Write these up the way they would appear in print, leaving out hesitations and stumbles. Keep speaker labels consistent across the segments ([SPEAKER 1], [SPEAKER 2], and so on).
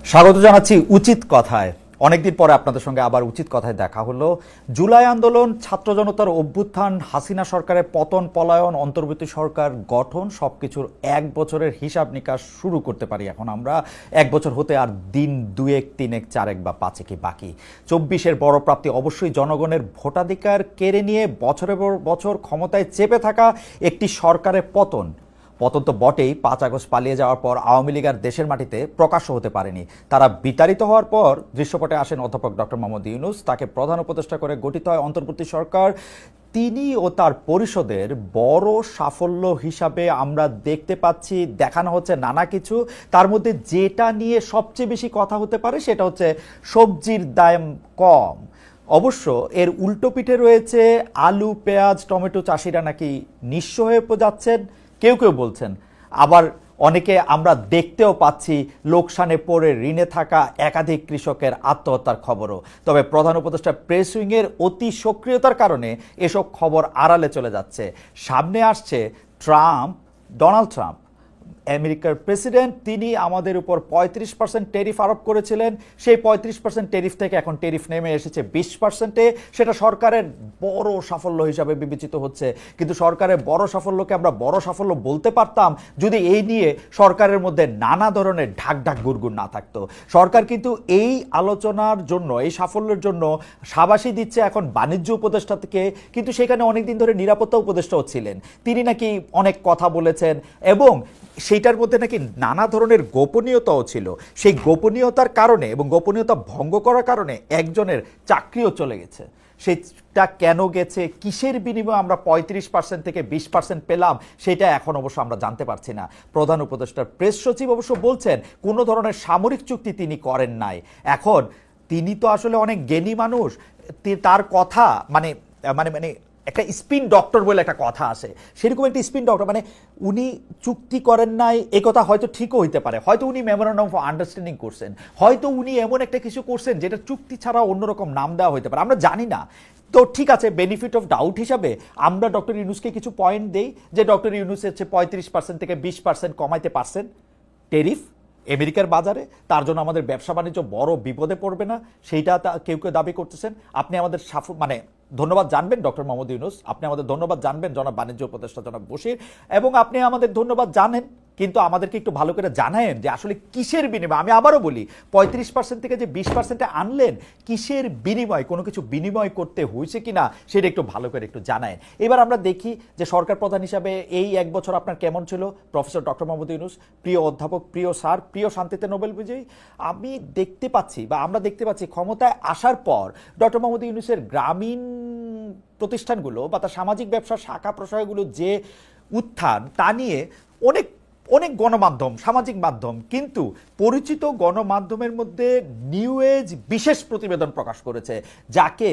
[SPEAKER 1] স্বাগত জানাচ্ছি উচিত কথায়। অনেকদিন পরে আপনাদের সঙ্গে আবার উচিত কথায় দেখা হলো। জুলাই আন্দোলন, ছাত্র জনতার অভ্যুত্থান, হাসিনা সরকারের পতন, পলায়ন, অন্তর্বর্তী সরকার গঠন, সবকিছুর এক বছরের হিসাব নিকাশ শুরু করতে পারি এখন আমরা। এক বছর হতে আর দিন দুয়েক, তিনেক, চারেক বা পাঁচেকই বাকি। 24-এর বড় প্রাপ্তি অবশ্যই জনগণের ভোটাধিকার কেড়ে নিয়ে বছরের পর বছর ক্ষমতায় চেপে থাকা একটি সরকারের পতন। পতন তো বটেই, 5 আগস্ট পালিয়ে যাওয়ার পর আওয়ামী লীগ আর দেশের মাটিতে প্রকাশ্য হতে পারেনি। তারা বিতাড়িত হওয়ার পর দৃশ্যপটে আসেন অধ্যাপক ডক্টর মোহাম্মদ ইউনূস। তাকে প্রধান উপদেষ্টা করে গঠিত হয় অন্তর্বর্তী সরকার। তিনি ও তার পরিষদের বড় সাফল্য হিসাবে আমরা দেখতে পাচ্ছি, দেখানো হচ্ছে নানা কিছু। তার মধ্যে যেটা নিয়ে সবচেয়ে বেশি কথা হতে পারে সেটা হচ্ছে সবজির দাম কম। অবশ্য এর উল্টো পিঠে রয়েছে আলু, পেঁয়াজ, টমেটো চাষিরা নাকি নিঃস্ব হয়ে যাচ্ছেন, কেউ কেউ বলছেন। আবার অনেকে আমরা দেখতেও পাচ্ছি লোকসানে পড়ে ঋণে থাকা একাধিক কৃষকের আত্মহত্যার খবরও। তবে প্রধান উপদেষ্টা প্রেস উইংয়ের অতি সক্রিয়তার কারণে এসব খবর আড়ালে চলে যাচ্ছে। সামনে আসছে ডোনাল্ড ট্রাম্প, আমেরিকার প্রেসিডেন্ট। তিনি আমাদের উপর 35% ট্যারিফ আরোপ করেছিলেন। সেই 35% ট্যারিফ থেকে এখন ট্যারিফ নেমে এসেছে 20%-এ। সেটা সরকারের বড় সাফল্য হিসাবে বিবেচিত হচ্ছে। কিন্তু সরকারের বড় সাফল্যকে আমরা বড় সাফল্য বলতে পারতাম যদি এই নিয়ে সরকারের মধ্যে নানা ধরনের ঢাক গুড়গুড় না থাকতো। সরকার কিন্তু এই আলোচনার জন্য, এই সাফল্যের জন্য সাবাসী দিচ্ছে এখন বাণিজ্য উপদেষ্টা থেকে, কিন্তু সেখানে অনেকদিন ধরে নিরাপত্তা উপদেষ্টাও ছিলেন। তিনি নাকি অনেক কথা বলেছেন এবং সেইটার মধ্যে নাকি নানা ধরনের গোপনীয়তাও ছিল। সেই গোপনীয়তার কারণে এবং গোপনীয়তা ভঙ্গ করার কারণে একজনের চাকরিও চলে গেছে। সেটা কেন গেছে, কিসের বিনিময়ে আমরা 35% থেকে 20% পেলাম, সেটা এখন অবশ্য আমরা জানতে পারছি না। প্রধান উপদেষ্টার প্রেস সচিব অবশ্য বলছেন কোনো ধরনের সামরিক চুক্তি তিনি করেন নাই। এখন তিনি তো আসলে অনেক জ্ঞানী মানুষ, তার কথা মানে মানে মানে একটা স্পিন ডক্টর বলে একটা কথা আছে, সেরকম একটা স্পিন ডক্টর। মানে উনি চুক্তি করেন নাই এ কথা হয়তো ঠিকও হইতে পারে, হয়তো উনি মেমোরান্ডাম অফ আন্ডারস্ট্যান্ডিং করছেন, হয়তো উনি এমন একটা কিছু করছেন যেটা চুক্তি ছাড়া অন্যরকম নাম দেওয়া হইতে পারে, আমরা জানি না। তো ঠিক আছে, বেনিফিট অফ ডাউট হিসাবে আমরা ডক্টর ইউনূসকে কিছু পয়েন্ট দেই যে ডক্টর ইউনূস হচ্ছে 35% থেকে 20% কমাইতে পারছেন ট্যারিফ আমেরিকার বাজারে, তার জন্য আমাদের ব্যবসা বাণিজ্য বড় বিপদে পড়বে না, সেইটা কেউ কেউ দাবি করতেছেন। আপনি আমাদের ধন্যবাদ জানবেন ডক্টর মোহাম্মদ ইউনূস, আপনি আমাদের ধন্যবাদ জানবেন জনাব বাণিজ্য উপদেষ্টা জনাব বশির, এবং আপনি আমাদের ধন্যবাদ জানেন, কিন্তু আমাদেরকে একটু ভালো করে জানায়েন যে আসলে কিসের বিনিময়। আমি আবারও বলি, 35% থেকে যে 20%-এ আনলেন, কিসের বিনিময়, কোনো কিছু বিনিময় করতে হয়েছে কিনা সেটা একটু ভালো করে একটু জানায়েন। এবার আমরা দেখি যে সরকার প্রধান হিসাবে এই এক বছর আপনার কেমন ছিল প্রফেসর ডক্টর মোহাম্মদ ইউনূস, প্রিয় অধ্যাপক, প্রিয় স্যার, প্রিয় শান্তিতে নোবেল বিজয়ী। আমি দেখতে পাচ্ছি বা আমরা দেখতে পাচ্ছি ক্ষমতায় আসার পর ডক্টর মোহাম্মদ ইউনূসের গ্রামীণ প্রতিষ্ঠানগুলো বা তার সামাজিক ব্যবসার শাখা প্রশাখাগুলো যে উত্থান, তা নিয়ে অনেক অনেক গণমাধ্যম, সামাজিক মাধ্যম, কিন্তু পরিচিত গণমাধ্যমের মধ্যে নিউ এজ বিশেষ প্রতিবেদন প্রকাশ করেছে, যাকে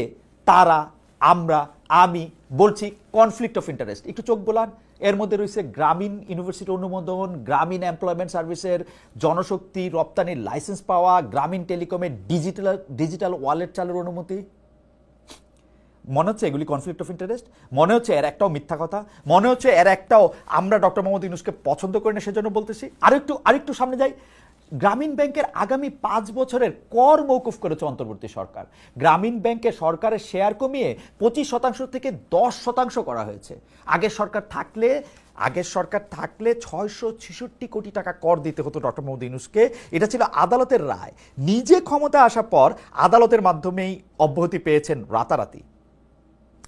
[SPEAKER 1] আমি বলছি কনফ্লিক্ট অফ ইন্টারেস্ট। একটু চোখ বোলান, এর মধ্যে রয়েছে গ্রামীণ ইউনিভার্সিটি অনুমোদন, গ্রামীণ এমপ্লয়মেন্ট সার্ভিসের জনশক্তি রপ্তানির লাইসেন্স পাওয়া, গ্রামীণ টেলিকমের ডিজিটাল ওয়ালেট চালুর অনুমতি। মনে হচ্ছে এগুলি কনফ্লিক্ট অফ ইন্টারেস্ট? মনে হচ্ছে এর একটাও মিথ্যা কথা? মনে হচ্ছে এর একটাও আমরা ডক্টর মোহাম্মদ ইউনূসকে পছন্দ করি না সেজন্য বলতেছি? আরেকটু সামনে যাই। গ্রামীণ ব্যাংকের আগামী 5 বছরের কর মৌকুফ করেছে অন্তর্বর্তী সরকার। গ্রামীণ ব্যাংকে সরকারের শেয়ার কমিয়ে 25% থেকে 10% করা হয়েছে। আগের সরকার থাকলে 666 কোটি টাকা কর দিতে হতো ডক্টর মোহাম্মদ ইউনূসকে। এটা ছিল আদালতের রায়। নিজে ক্ষমতায় আসার পর আদালতের মাধ্যমেই অব্যাহতি পেয়েছেন রাতারাতি।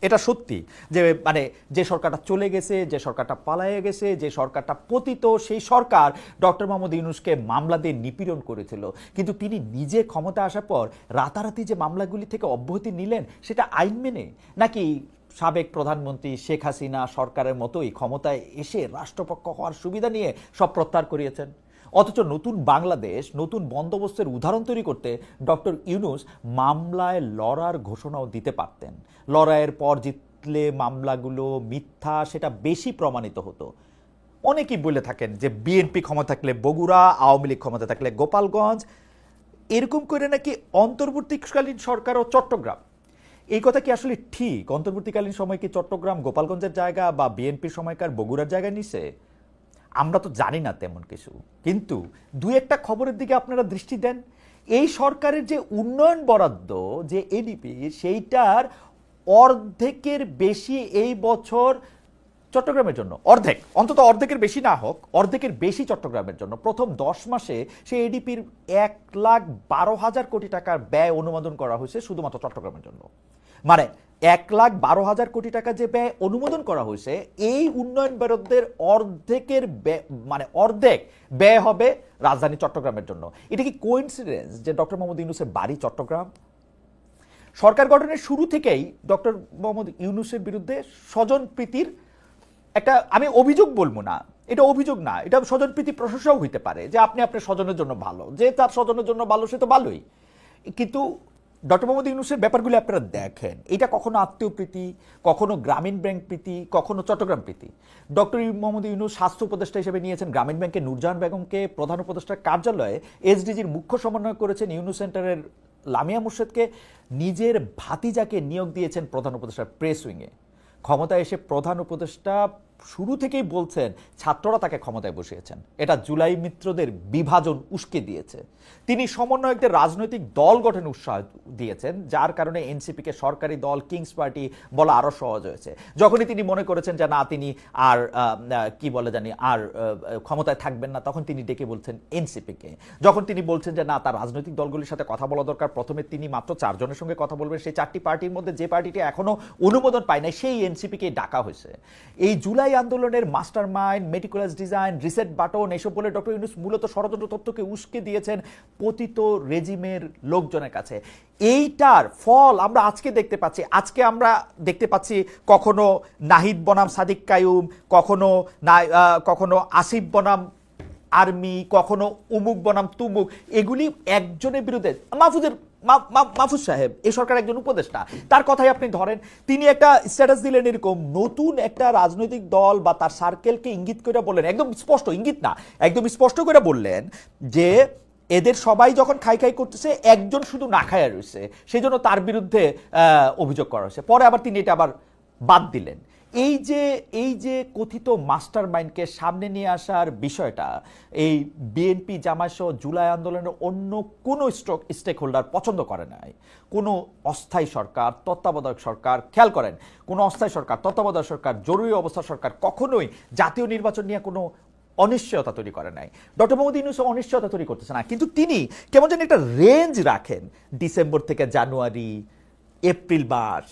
[SPEAKER 1] এটা সত্যি যে সরকারটা চলে গেছে, যে সরকারটা পালায়ে গেছে, যে সরকারটা পতিত, সেই সরকার ডক্টর মোহাম্মদ ইউনূসকে মামলা দিয়ে নিপীড়ন করেছিল। কিন্তু তিনি নিজে ক্ষমতা আসার পর রাতারাতি যে মামলাগুলি থেকে অব্যাহতি নিলেন, সেটা আইন মেনে, নাকি সাবেক প্রধানমন্ত্রী শেখ হাসিনা সরকারের মতোই ক্ষমতায় এসে রাষ্ট্রপক্ষ হওয়ার সুবিধা নিয়ে সব প্রত্যাহার করিয়েছেন? অথচ নতুন বাংলাদেশ, নতুন বন্দোবস্তের উদাহরণ তৈরি করতে ডক্টর ইউনূস মামলায় লড়ার ঘোষণাও দিতে পারতেন। লড়াইয়ের পর জিতলে মামলাগুলো মিথ্যা, সেটা বেশি প্রমাণিত হতো। অনেকেই বলে থাকেন যে বিএনপি ক্ষমতা থাকলে বগুড়া, আওয়ামী লীগ ক্ষমতা থাকলে গোপালগঞ্জ, এরকম করে নাকি অন্তর্বর্তীকালীন সরকার ও চট্টগ্রাম। এই কথা কি আসলে ঠিক? অন্তর্বর্তীকালীন সময় কি চট্টগ্রাম গোপালগঞ্জের জায়গা বা বিএনপির সময়কার বগুড়ার জায়গা নিছে? আমরা তো জানি না তেমন কিছু, কিন্তু দুই একটা খবরের দিকে আপনারা দৃষ্টি দেন। এই সরকারের যে উন্নয়ন বরাদ্দ যে এডিপি, সেইটার অর্ধেকের বেশি এই বছর চট্টগ্রামের জন্য, অর্ধেক, অন্তত অর্ধেকের বেশি না হোক, অর্ধেকের বেশি চট্টগ্রামের জন্য। প্রথম 10 মাসে সেই এডিপির 1,12,000 কোটি টাকার ব্যয় অনুমোদন করা হয়েছে শুধুমাত্র চট্টগ্রামের জন্য। মানে 1,12,000 কোটি টাকা যে ব্যয় অনুমোদন করা হয়েছে, এই উন্নয়ন বরাদ্দের অর্ধেকের মানে অর্ধেক ব্যয় হবে রাজধানী চট্টগ্রামের জন্য। এটা কি কোইন্সিডেন্স যে ডক্টর মোহাম্মদ ইউনূসের বাড়ি চট্টগ্রাম? সরকার গঠনের শুরু থেকেই ডক্টর মোহাম্মদ ইউনূসের বিরুদ্ধে স্বজনপ্রীতির একটা, আমি অভিযোগ বলবো না, এটা অভিযোগ না, এটা স্বজনপ্রীতি প্রশংসাও হইতে পারে যে আপনি আপনার স্বজনের জন্য ভালো, যে তার স্বজনের জন্য ভালো সে তো ভালোই। কিন্তু ডক্টর মোহাম্মদ ইউনূসের ব্যাপারগুলো আপনারা দেখেন, এটা কখনো আত্মীয় প্রীতি, কখনো গ্রামীণ ব্যাংক প্রীতি, কখনো চট্টগ্রাম প্রীতি। ডক্টর মোহাম্মদ ইউনূস স্বাস্থ্য উপদেষ্টা হিসেবে নিয়েছেন গ্রামীণ ব্যাংকে নূরজাহান বেগমকে, প্রধান উপদেষ্টার কার্যালয়ে এসডিজির মুখ্য সমন্বয় করেছেন ইউনূস সেন্টারের লামিয়া মুর্শেদকে, নিজের ভাতিজাকে নিয়োগ দিয়েছেন প্রধান উপদেষ্টার প্রেস উইংয়ে। ক্ষমতায় এসে প্রধান উপদেষ্টা শুরু থেকেই বলছেন ছাত্ররা তাকে ক্ষমতায় বসিয়েছেন, এটা জুলাই মিত্রদের বিভাজন উস্কে দিয়েছে। তিনি সমন্বয়কদের রাজনৈতিক দল গঠনে উৎসাহ দিয়েছেন, যার কারণে এনসিপিকে সরকারি দল কিংস পার্টি বলা আরো সহজ হয়েছে। যখনই তিনি মনে করেছেন যে না তিনি আর কি বলে জানি আর ক্ষমতায় থাকবেন না, তখন তিনি ডেকে বলছেন এনসিপিকে। যখন তিনি বলছেন যে না তার রাজনৈতিক দলগুলির সাথে কথা বলা দরকার, প্রথমে তিনি মাত্র 4 জনের সঙ্গে কথা বলবেন, সেই 4টি পার্টির মধ্যে যে পার্টিটি এখনো অনুমোদন পায় নাই সেই এনসিপিকে ডাকা হয়েছে। এই জুলাই আন্দোলনের master mind, meticulous design, reset button এসব বলে ডক্টর ইউনূস মূলত ষড়যন্ত্র তত্ত্বকে উস্কে দিয়েছেন পতিত রেজিমের লোকজনের কাছে। এইটার ফল আমরা আজকে দেখতে পাচ্ছি। আজকে আমরা দেখতে পাচ্ছি কখনো নাহিদ বনাম সাদিক কায়ুম, কখনো আসিফ বনাম আর্মি, কখনো উমুক বনাম তুমুক, এগুলি একজনের বিরুদ্ধে। মাহফুজ সাহেব এই সরকার একজন উপদেষ্টা, তার কথাই আপনি ধরেন, তিনি একটা স্ট্যাটাস দিলেন এরকম, নতুন একটা রাজনৈতিক দল বা তার সার্কেলকে ইঙ্গিত করে বললেন, একদম স্পষ্ট, ইঙ্গিত না, একদম স্পষ্ট করে বললেন যে এদের সবাই যখন খাই খাই করতেছে একজন শুধু না খায়া রয়েছে, সেই জন্য তার বিরুদ্ধে অভিযোগ করা হয়েছে। পরে আবার তিনি এটা আবার বাদ দিলেন। এই যে কথিত মাস্টার মাইন্ডকে সামনে নিয়ে আসার বিষয়টা এই বিএনপি জামায়াত সহ জুলাই আন্দোলনের অন্য কোনো স্টেক হোল্ডার পছন্দ করে নাই। কোনো অস্থায়ী সরকার, তত্ত্বাবধায়ক সরকার, খেয়াল করেন, কোনো অস্থায়ী সরকার, তত্ত্বাবধায়ক সরকার, জরুরি অবস্থা সরকার কখনোই জাতীয় নির্বাচন নিয়ে কোনো অনিশ্চয়তা তৈরি করে নাই। ডক্টর মোহাম্মদ ইউনূস অনিশ্চয়তা তৈরি করতেছে না, কিন্তু তিনি কেমন যেন একটা রেঞ্জ রাখেন, ডিসেম্বর থেকে জানুয়ারি, এপ্রিল মাস,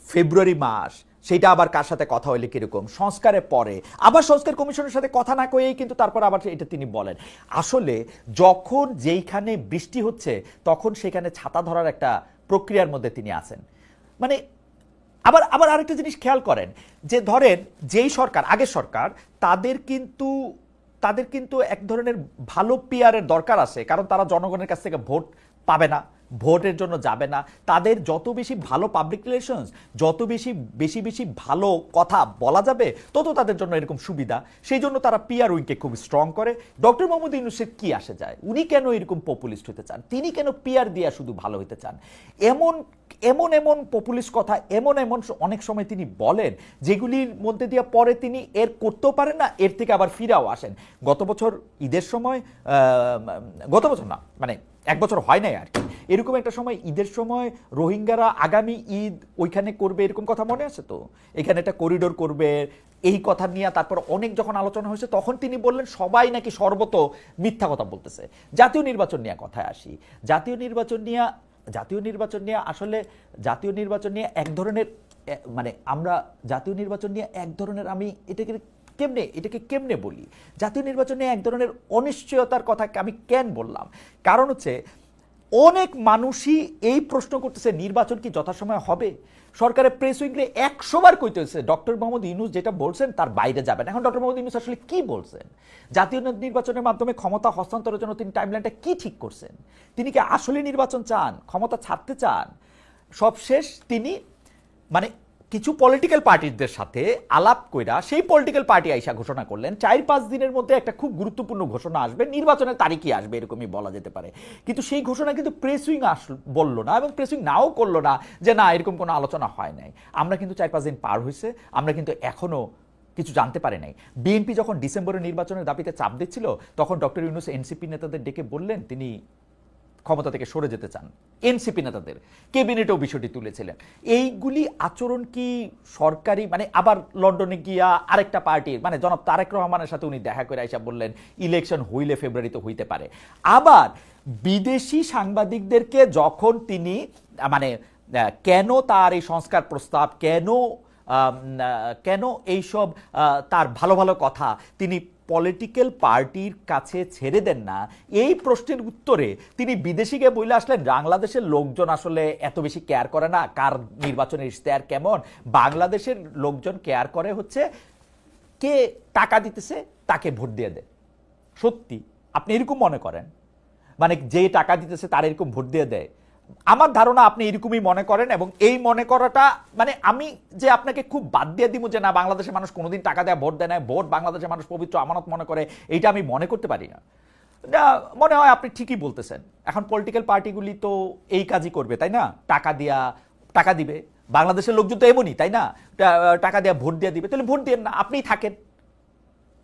[SPEAKER 1] ফেব্রুয়ারি মাস, সেটা আবার কার সাথে কথা হইলে কিরকম, সংস্কারের পরে আবার সংস্কার কমিশনের সাথে কথা না কয়েই কিন্তু তারপর আবার এটা তিনি বলেন। আসলে যখন যেইখানে বৃষ্টি হচ্ছে তখন সেখানে ছাতা ধরার একটা প্রক্রিয়ার মধ্যে তিনি আছেন। মানে আবার আরেকটা জিনিস খেয়াল করেন যে ধরেন যেই সরকার, আগের সরকার, তাদের কিন্তু এক ধরনের ভালো পিআরের দরকার আছে, কারণ তারা জনগণের কাছ থেকে ভোট পাবে না, ভোটের জন্য যাবে না। তাদের যত বেশি ভালো পাবলিক রিলেশনস, যত বেশি ভালো কথা বলা যাবে, তত তাদের জন্য এরকম সুবিধা। সেই জন্য তারা পিআর উইংকে খুব স্ট্রং করে। ডক্টর মোহাম্মদ ইউনূসের কি আসে যায়, উনি কেন এরকম পপুলিস্ট হতে চান, তিনি কেন পিআর দিয়া শুধু ভালো হতে চান? এমন পপুলিস্ট কথা এমন অনেক সময় তিনি বলেন যেগুলির মধ্যে দিয়ে পরে তিনি এর করতেও পারেন না, এর থেকে আবার ফিরাও আসেন। গত বছর ঈদের সময়, গত বছর না মানে 1 বছর হয় নাই আর কি, এরকম একটা সময় ঈদের সময় রোহিঙ্গারা আগামী ঈদ ওইখানে করবে এরকম কথা মনে আছে তো, এখানে একটা করিডোর করবে, এই কথা নিয়ে তারপর অনেক যখন আলোচনা হয়েছে তখন তিনি বললেন সবাই নাকি সর্বত মিথ্যা কথা বলতেছে। জাতীয় নির্বাচন নিয়ে কথায় আসি, জাতীয় নির্বাচন নিয়ে আসলে জাতীয় নির্বাচন নিয়ে এক ধরনের, মানে আমরা জাতীয় নির্বাচন নিয়ে এক ধরনের, আমি এটাকে কেমনে বলি, জাতীয় নির্বাচন নিয়ে এক ধরনের অনিশ্চয়তার কথা আমি কেন বললাম, কারণ হচ্ছে অনেক মানুষই এই প্রশ্ন করতেছে নির্বাচন কি যথাসময়ে হবে। সরকারের প্রেস উইংলে 100 বার কইতে হয়েছে ডক্টর মোহাম্মদ ইউনূস যেটা বলছেন তার বাইরে যাবেন। এখন ডক্টর মোহাম্মদ ইউনূস আসলে কি বলছেন, জাতীয় নির্বাচনের মাধ্যমে ক্ষমতা হস্তান্তরের জন্য তিনি টাইমলাইনটা কি ঠিক করছেন, তিনি কি আসলে নির্বাচন চান, ক্ষমতা ছাড়তে চান? সবশেষ তিনি মানে কিছু পলিটিক্যাল পার্টিদের সাথে আলাপ কইরা সেই পলিটিক্যাল পার্টি আইসা ঘোষণা করলেন 4-5 দিনের মধ্যে একটা খুব গুরুত্বপূর্ণ ঘোষণা আসবে, নির্বাচনের তারিখই আসবে, এরকমই বলা যেতে পারে। কিন্তু সেই ঘোষণা কিন্তু প্রেস উইং বললো না, এবং প্রেস উইং নাও করলো না যে না এরকম কোনো আলোচনা হয় নাই। আমরা কিন্তু 4-5 দিন পার হয়েছে, আমরা কিন্তু এখনো কিছু জানতে পারে নাই। বিএনপি যখন ডিসেম্বরের নির্বাচনের দাবিতে চাপ দিচ্ছিল তখন ডক্টর ইউনূস এনসিপি নেতাদের ডেকে বললেন তিনি ক্ষমতা থেকে সরে যেতে চান। এনসিপি নেতাদের ক্যাবিনেটেও বিষয়টি তুলেছিলেন। এইগুলি আচরণ কি সরকারি, মানে আবার লন্ডনে গিয়া আরেকটা পার্টির মানে জনাব তারেক রহমানের সাথে উনি দেখা করে আইসা বললেন ইলেকশন হইলে ফেব্রুয়ারিতে হইতে পারে। আবার বিদেশি সাংবাদিকদেরকে যখন তিনি মানে কেন তার এই সংস্কার প্রস্তাব, কেন এইসব তার ভালো ভালো কথা তিনি পলিটিক্যাল পার্টির কাছে ছেড়ে দেন না, এই প্রশ্নের উত্তরে তিনি বিদেশিকে বলে আসলেন বাংলাদেশের লোকজন আসলে এত বেশি কেয়ার করে না কার নির্বাচনের ইশতেহার কেমন, বাংলাদেশের লোকজন কেয়ার করে হচ্ছে কে টাকা দিতেছে তাকে ভোট দিয়ে দেয়। সত্যি আপনি এরকম মনে করেন? মানে যে টাকা দিতেছে তার এরকম ভোট দিয়ে দেয়? আমার ধারণা আপনি এরকমই মনে করেন, এবং এই মনে করাটা মানে আমি যে আপনাকে খুব বাদ দিয়ে দিব যে না বাংলাদেশের মানুষ কোনোদিন টাকা দেয় ভোট দেয় না, ভোট বাংলাদেশের মানুষ পবিত্র আমানত মনে করে, এইটা আমি মনে করতে পারি না। মনে হয় আপনি ঠিকই বলতেছেন। এখন পলিটিক্যাল পার্টিগুলি তো এই কাজই করবে, তাই না? টাকা দিবে, বাংলাদেশের লোকজন তো এমনই, তাই না? টাকা দেওয়া ভোট দিয়ে দিবে, তাহলে ভোট দিয়ে না, আপনিই থাকেন।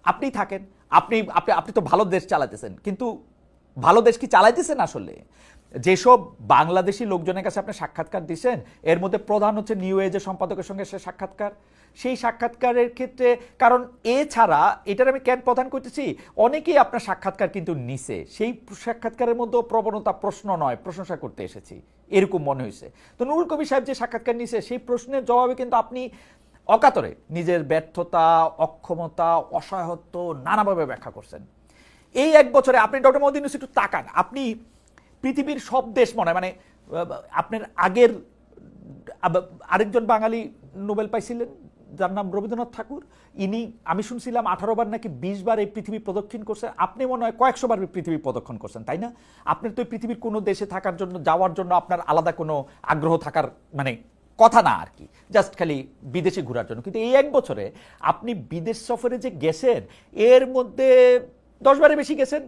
[SPEAKER 1] আপনি তো ভালো দেশ চালাতেছেন, কিন্তু ভালো দেশ কি চালাইতেছেন আসলে? যেসব বাংলাদেশি লোকজনের কাছে আপনি সাক্ষাৎকার দিচ্ছেন এর মধ্যে প্রধান হচ্ছে নিউ এজের সম্পাদকের সঙ্গে সে সাক্ষাৎকার। সেই সাক্ষাৎকারের ক্ষেত্রে, কারণ এছাড়া এটার আমি কেন প্রধান করতেছি, অনেকেই আপনার সাক্ষাৎকার কিন্তু নিছে, সেই সাক্ষাৎকারের মধ্যে প্রবণতা প্রশ্ন নয় প্রশংসা করতে এসেছি এরকম মনে হয়েছে। তো নুরুল কবির সাহেব যে সাক্ষাৎকার নিছে সেই প্রশ্নের জবাবে কিন্তু আপনি অকাতরে নিজের ব্যর্থতা, অক্ষমতা, অসহায়ত্ব নানাভাবে ব্যাখ্যা করছেন। এই এক বছরে আপনি ডক্টর মোহাম্মদ ইউনূস একটু তাকান, আপনি পৃথিবীর সব দেশ মানে আপনার আগের আরেকজন বাঙালি নোবেল পাইছিলেন যার নাম রবীন্দ্রনাথ ঠাকুর, ইনি আমি শুনছিলাম 18 বার নাকি 20 বার এই পৃথিবী প্রদক্ষিণ করছেন। আপনি মনে হয় কয়েকশো বার পৃথিবী প্রদক্ষিণ করছেন, তাই না? আপনার তো পৃথিবীর কোনো দেশে থাকার জন্য, যাওয়ার জন্য আপনার আলাদা কোনো আগ্রহ থাকার মানে কথা না আর কি, জাস্ট খালি বিদেশে ঘোরার জন্য। কিন্তু এই এক বছরে আপনি বিদেশ সফরে যে গেছেন এর মধ্যে 10 বারের বেশি গেছেন।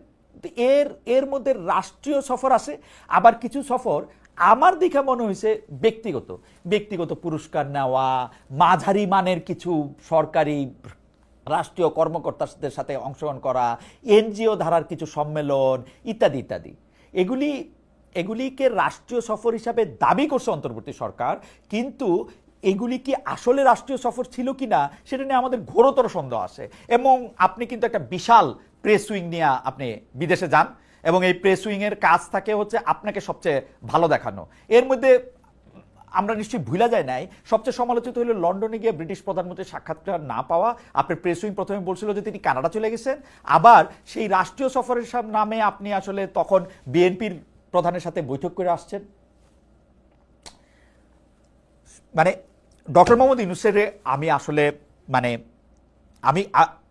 [SPEAKER 1] এর মধ্যে রাষ্ট্রীয় সফর আছে, আবার কিছু সফর আমার দেখে মনে হয়েছে ব্যক্তিগত পুরস্কার নেওয়া, মাঝারি মানের কিছু সরকারি রাষ্ট্রীয় কর্মকর্তাদের সাথে অংশগ্রহণ করা, এনজিও ধারার কিছু সম্মেলন ইত্যাদি ইত্যাদি। এগুলিকে রাষ্ট্রীয় সফর হিসাবে দাবি করছে অন্তর্বর্তী সরকার, কিন্তু এগুলি কি আসলে রাষ্ট্রীয় সফর ছিল কিনা সেটা নিয়ে আমাদের ঘোরতর সন্দেহ আছে। এবং আপনি কিন্তু একটা বিশাল প্রেস উইং নিয়ে আপনি বিদেশে যান, এবং এই প্রেস উইং এর কাজ থাকে হচ্ছে আপনাকে সবচেয়ে ভালো দেখানো। এর মধ্যে আমরা নিশ্চয়ই ভুলা যায় নাই, সবচেয়ে সমালোচিত হলো লন্ডনে গিয়ে ব্রিটিশ প্রধানমন্ত্রীর সাক্ষাৎকার না পাওয়া। আপনার প্রেস উইং প্রথমে বলছিল যে তিনি কানাডা চলে গেছেন, আবার সেই রাষ্ট্রীয় সফরের নামে আপনি আসলে তখন বিএনপির প্রধানের সাথে বৈঠক করে আসছেন। মানে ডক্টর মোহাম্মদ ইউনূসের আমি আসলে মানে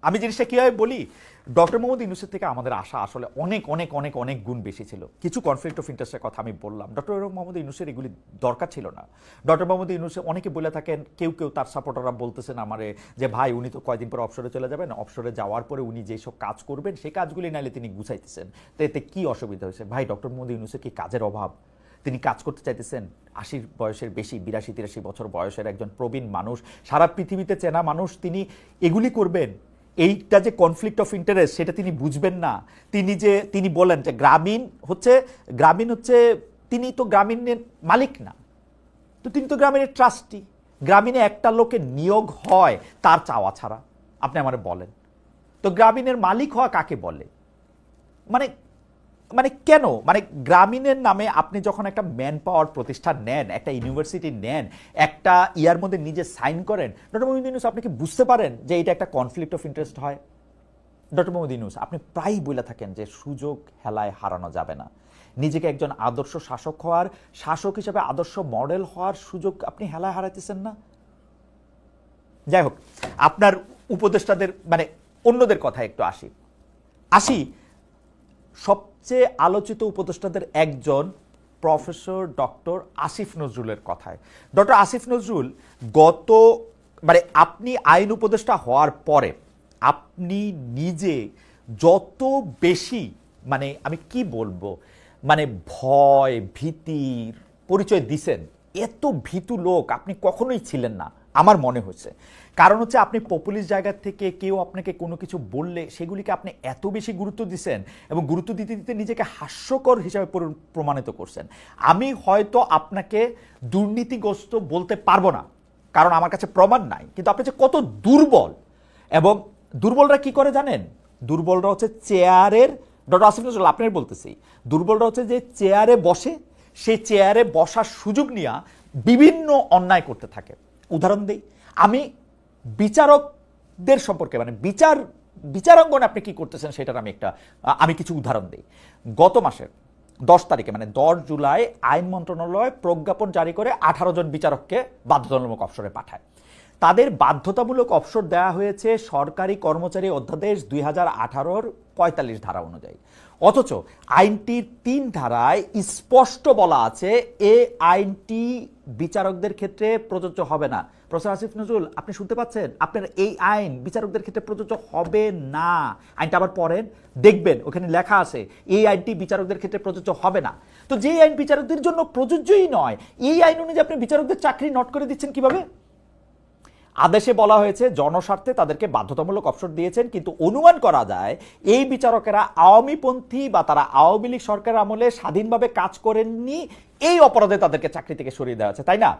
[SPEAKER 1] আমি জিনিসটা কীভাবে বলি, ডক্টর মোহাম্মদ ইউনূসের থেকে আমাদের আশা আসলে অনেক অনেক অনেক অনেক গুণ বেশি ছিল। কিছু কনফ্লিক্ট অফ ইন্টারেস্টের কথা আমি বললাম, ডক্টর মোহাম্মদ ইউনূসের এগুলি দরকার ছিল না। ডক্টর মোহাম্মদ ইউনূস অনেকে বলে থাকেন, কেউ তার সাপোর্টাররা বলতেছেন আমারে যে ভাই উনি তো কয়দিন পর অবসরে চলে যাবেন, অবসরে যাওয়ার পরে উনি যেসব কাজ করবেন সেই কাজগুলি নাইলে তিনি গুছাইতেছেন, তো এতে কী অসুবিধা হয়েছে? ভাই ডক্টর মোহাম্মদ ইউনূসের কি কাজের অভাব? তিনি কাজ করতে চাইতেছেন। 80 বয়সের বেশি, 82-83 বছর বয়সের একজন প্রবীণ মানুষ, সারা পৃথিবীতে চেনা মানুষ, তিনি এগুলি করবেন? এইটা যে কনফ্লিক্ট অফ ইন্টারেস্ট সেটা তিনি বুঝবেন না। তিনি বলেন যে গ্রামীণ হচ্ছে তিনি তো গ্রামীণের মালিক না, তো তিনি তো গ্রামীণের ট্রাস্টি। গ্রামীণে একটা লোকের নিয়োগ হয় তার চাওয়া ছাড়া, আপনি আমারে বলেন তো গ্রামীণের মালিক হওয়া কাকে বলে? মানে কেন? মানে গ্রামীণের নামে আপনি যখন একটা ম্যান পাওয়ার প্রতিষ্ঠান নেন, একটা ইউনিভার্সিটি নেন, একটা ইয়ার মধ্যে নিজে সাইন করেন, ডক্টর মোহাম্মদ ইউনূস আপনি কি বুঝতে পারেন যে এটা একটা কনফ্লিক্ট অফ ইন্টারেস্ট হয়? ডক্টর মোহাম্মদ ইউনূস আপনি প্রায়ই বলে থাকেন যে সুযোগ হেলায় হারানো যাবে না। নিজেকে একজন আদর্শ শাসক হিসেবে আদর্শ মডেল হওয়ার সুযোগ আপনি হেলায় হারাইতেছেন না। যাই হোক, আপনার উপদেষ্টাদের মানে অন্যদের কথা একটু আসি। সবচেয়ে আলোচিত উপদেষ্টাদের একজন প্রফেসর ডক্টর আসিফ নজরুলের কথায়। ডক্টর আসিফ নজরুল আপনি আইন উপদেষ্টা হওয়ার পরে আপনি নিজে যত বেশি আমি কি বলবো ভয় ভীতির পরিচয় দিছেন, এত ভীতু লোক আপনি কখনোই ছিলেন না আমার মনে হয়েছে। কারণ হচ্ছে আপনি পপুলিস্ট জায়গা থেকে কেউ আপনাকে কোনো কিছু বললে সেগুলিকে আপনি এত বেশি গুরুত্ব দিচ্ছেন এবং গুরুত্ব দিতে দিতে নিজেকে হাস্যকর হিসাবে প্রমাণিত করছেন। আমি হয়তো আপনাকে দুর্নীতিগ্রস্ত বলতে পারবো না, কারণ আমার কাছে প্রমাণ নাই, কিন্তু আপনি যে কত দুর্বল, এবং দুর্বলরা কি করে জানেন? দুর্বলরা হচ্ছে চেয়ারের, ডক্টর আসিফ নজরুল আপনার বলতেছি, দুর্বলরা হচ্ছে যে চেয়ারে বসে, সেই চেয়ারে বসার সুযোগ নিয়ে বিভিন্ন অন্যায় করতে থাকে। উদাহরণ দিই, আমি বিচারকদের সম্পর্কে, মানে বিচারাঙ্গনে আপনি কি করতেছেন সেটার আমি কিছু উদাহরণ দিই। গত মাসের 10 তারিখে, মানে 10 জুলাই আইন মন্ত্রণালয় প্রজ্ঞাপন জারি করে 18 জন বিচারককে বাধ্যতামূলক অবসরে পাঠায়। তাদের বাধ্যতামূলক অবসর দেওয়া হয়েছে সরকারি কর্মচারী অধ্যাদেশ 2018-র 45 ধারা অনুযায়ী। অথচ আইনটির 3 ধারায় স্পষ্ট বলা আছে এই আইনটি বিচারকদের ক্ষেত্রে প্রযোজ্য হবে না। প্রফেসর আসিফ নজরুল, আপনি শুনতে পাচ্ছেন? আপনার এই আইন বিচারকদের ক্ষেত্রে প্রযোজ্য হবে না। আইনটা আবার পড়েন, দেখবেন ওখানে লেখা আছে এই আইনটি বিচারকদের ক্ষেত্রে প্রযোজ্য হবে না। তো যে আইন বিচারকদের জন্য প্রযোজ্যই নয়, এই আইন অনুযায়ী আপনি বিচারকদের চাকরি নট করে দিচ্ছেন কিভাবে? আদেশে বলা হয়েছে জনস্বার্থে তাদেরকে বাধ্যতামূলক অবসর দিয়েছেন, কিন্তু অনুমান করা যায় এই বিচারকেরা আওয়ামীপন্থী বা তারা আওয়ামী লীগ সরকারের আমলে স্বাধীনভাবে কাজ করেননি, এই অপরাধে তাদেরকে চাকরি থেকে সরিয়ে দেওয়া হয়েছে, তাই না?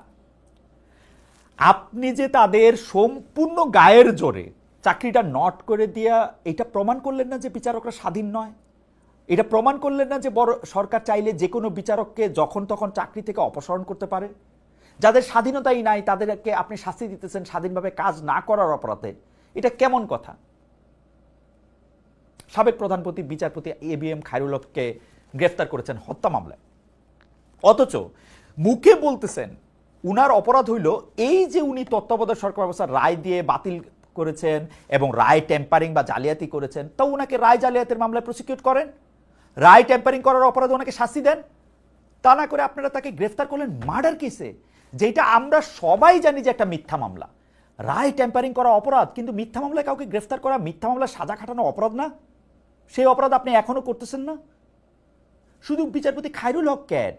[SPEAKER 1] আপনি যে তাদের সম্পূর্ণ গায়ের জোরে চাকরিটা নট করে দিয়া এটা প্রমাণ করলেন না যে বিচারকরা স্বাধীন নয়? এটা প্রমাণ করলেন না যে বড় সরকার চাইলে যে কোনো বিচারককে যখন তখন চাকরি থেকে অপসারণ করতে পারে? যাদের স্বাধীনতাই নাই তাদেরকে আপনি শাস্তি দিতেছেন স্বাধীনভাবে কাজ না করার অপরাধে। এটা কেমন কথা? সাবেক প্রধানপতি বিচারপতি ABM খায়রুল হককে গ্রেফতার করেছেন হত্যা মামলায়, অথচ মুখে বলতেছেন উনার অপরাধ হইল এই যে উনি তত্ত্বাবধায়ক সরকার ব্যবস্থার রায় দিয়ে বাতিল করেছেন এবং রায় টেম্পারিং বা জালিয়াতি করেছেন, তো উনাকে রায় জালিয়াতির মামলায় প্রসিকিউট করেন, রায় টেম্পারিং করার অপরাধে ওনাকে শাস্তি দেন। তা না করে আপনারা তাকে গ্রেফতার করলেন মার্ডার কেসে, যেটা আমরা সবাই জানি যে একটা মিথ্যা মামলা। রায় টেম্পারিং করা অপরাধ, কিন্তু মিথ্যা মামলায় কাউকে গ্রেফতার করা, মিথ্যা মামলায় সাজা খাটানো অপরাধ না? সেই অপরাধ আপনি এখনো করতেছেন না। শুধু বিচারপতি খায়রুল হক কেন,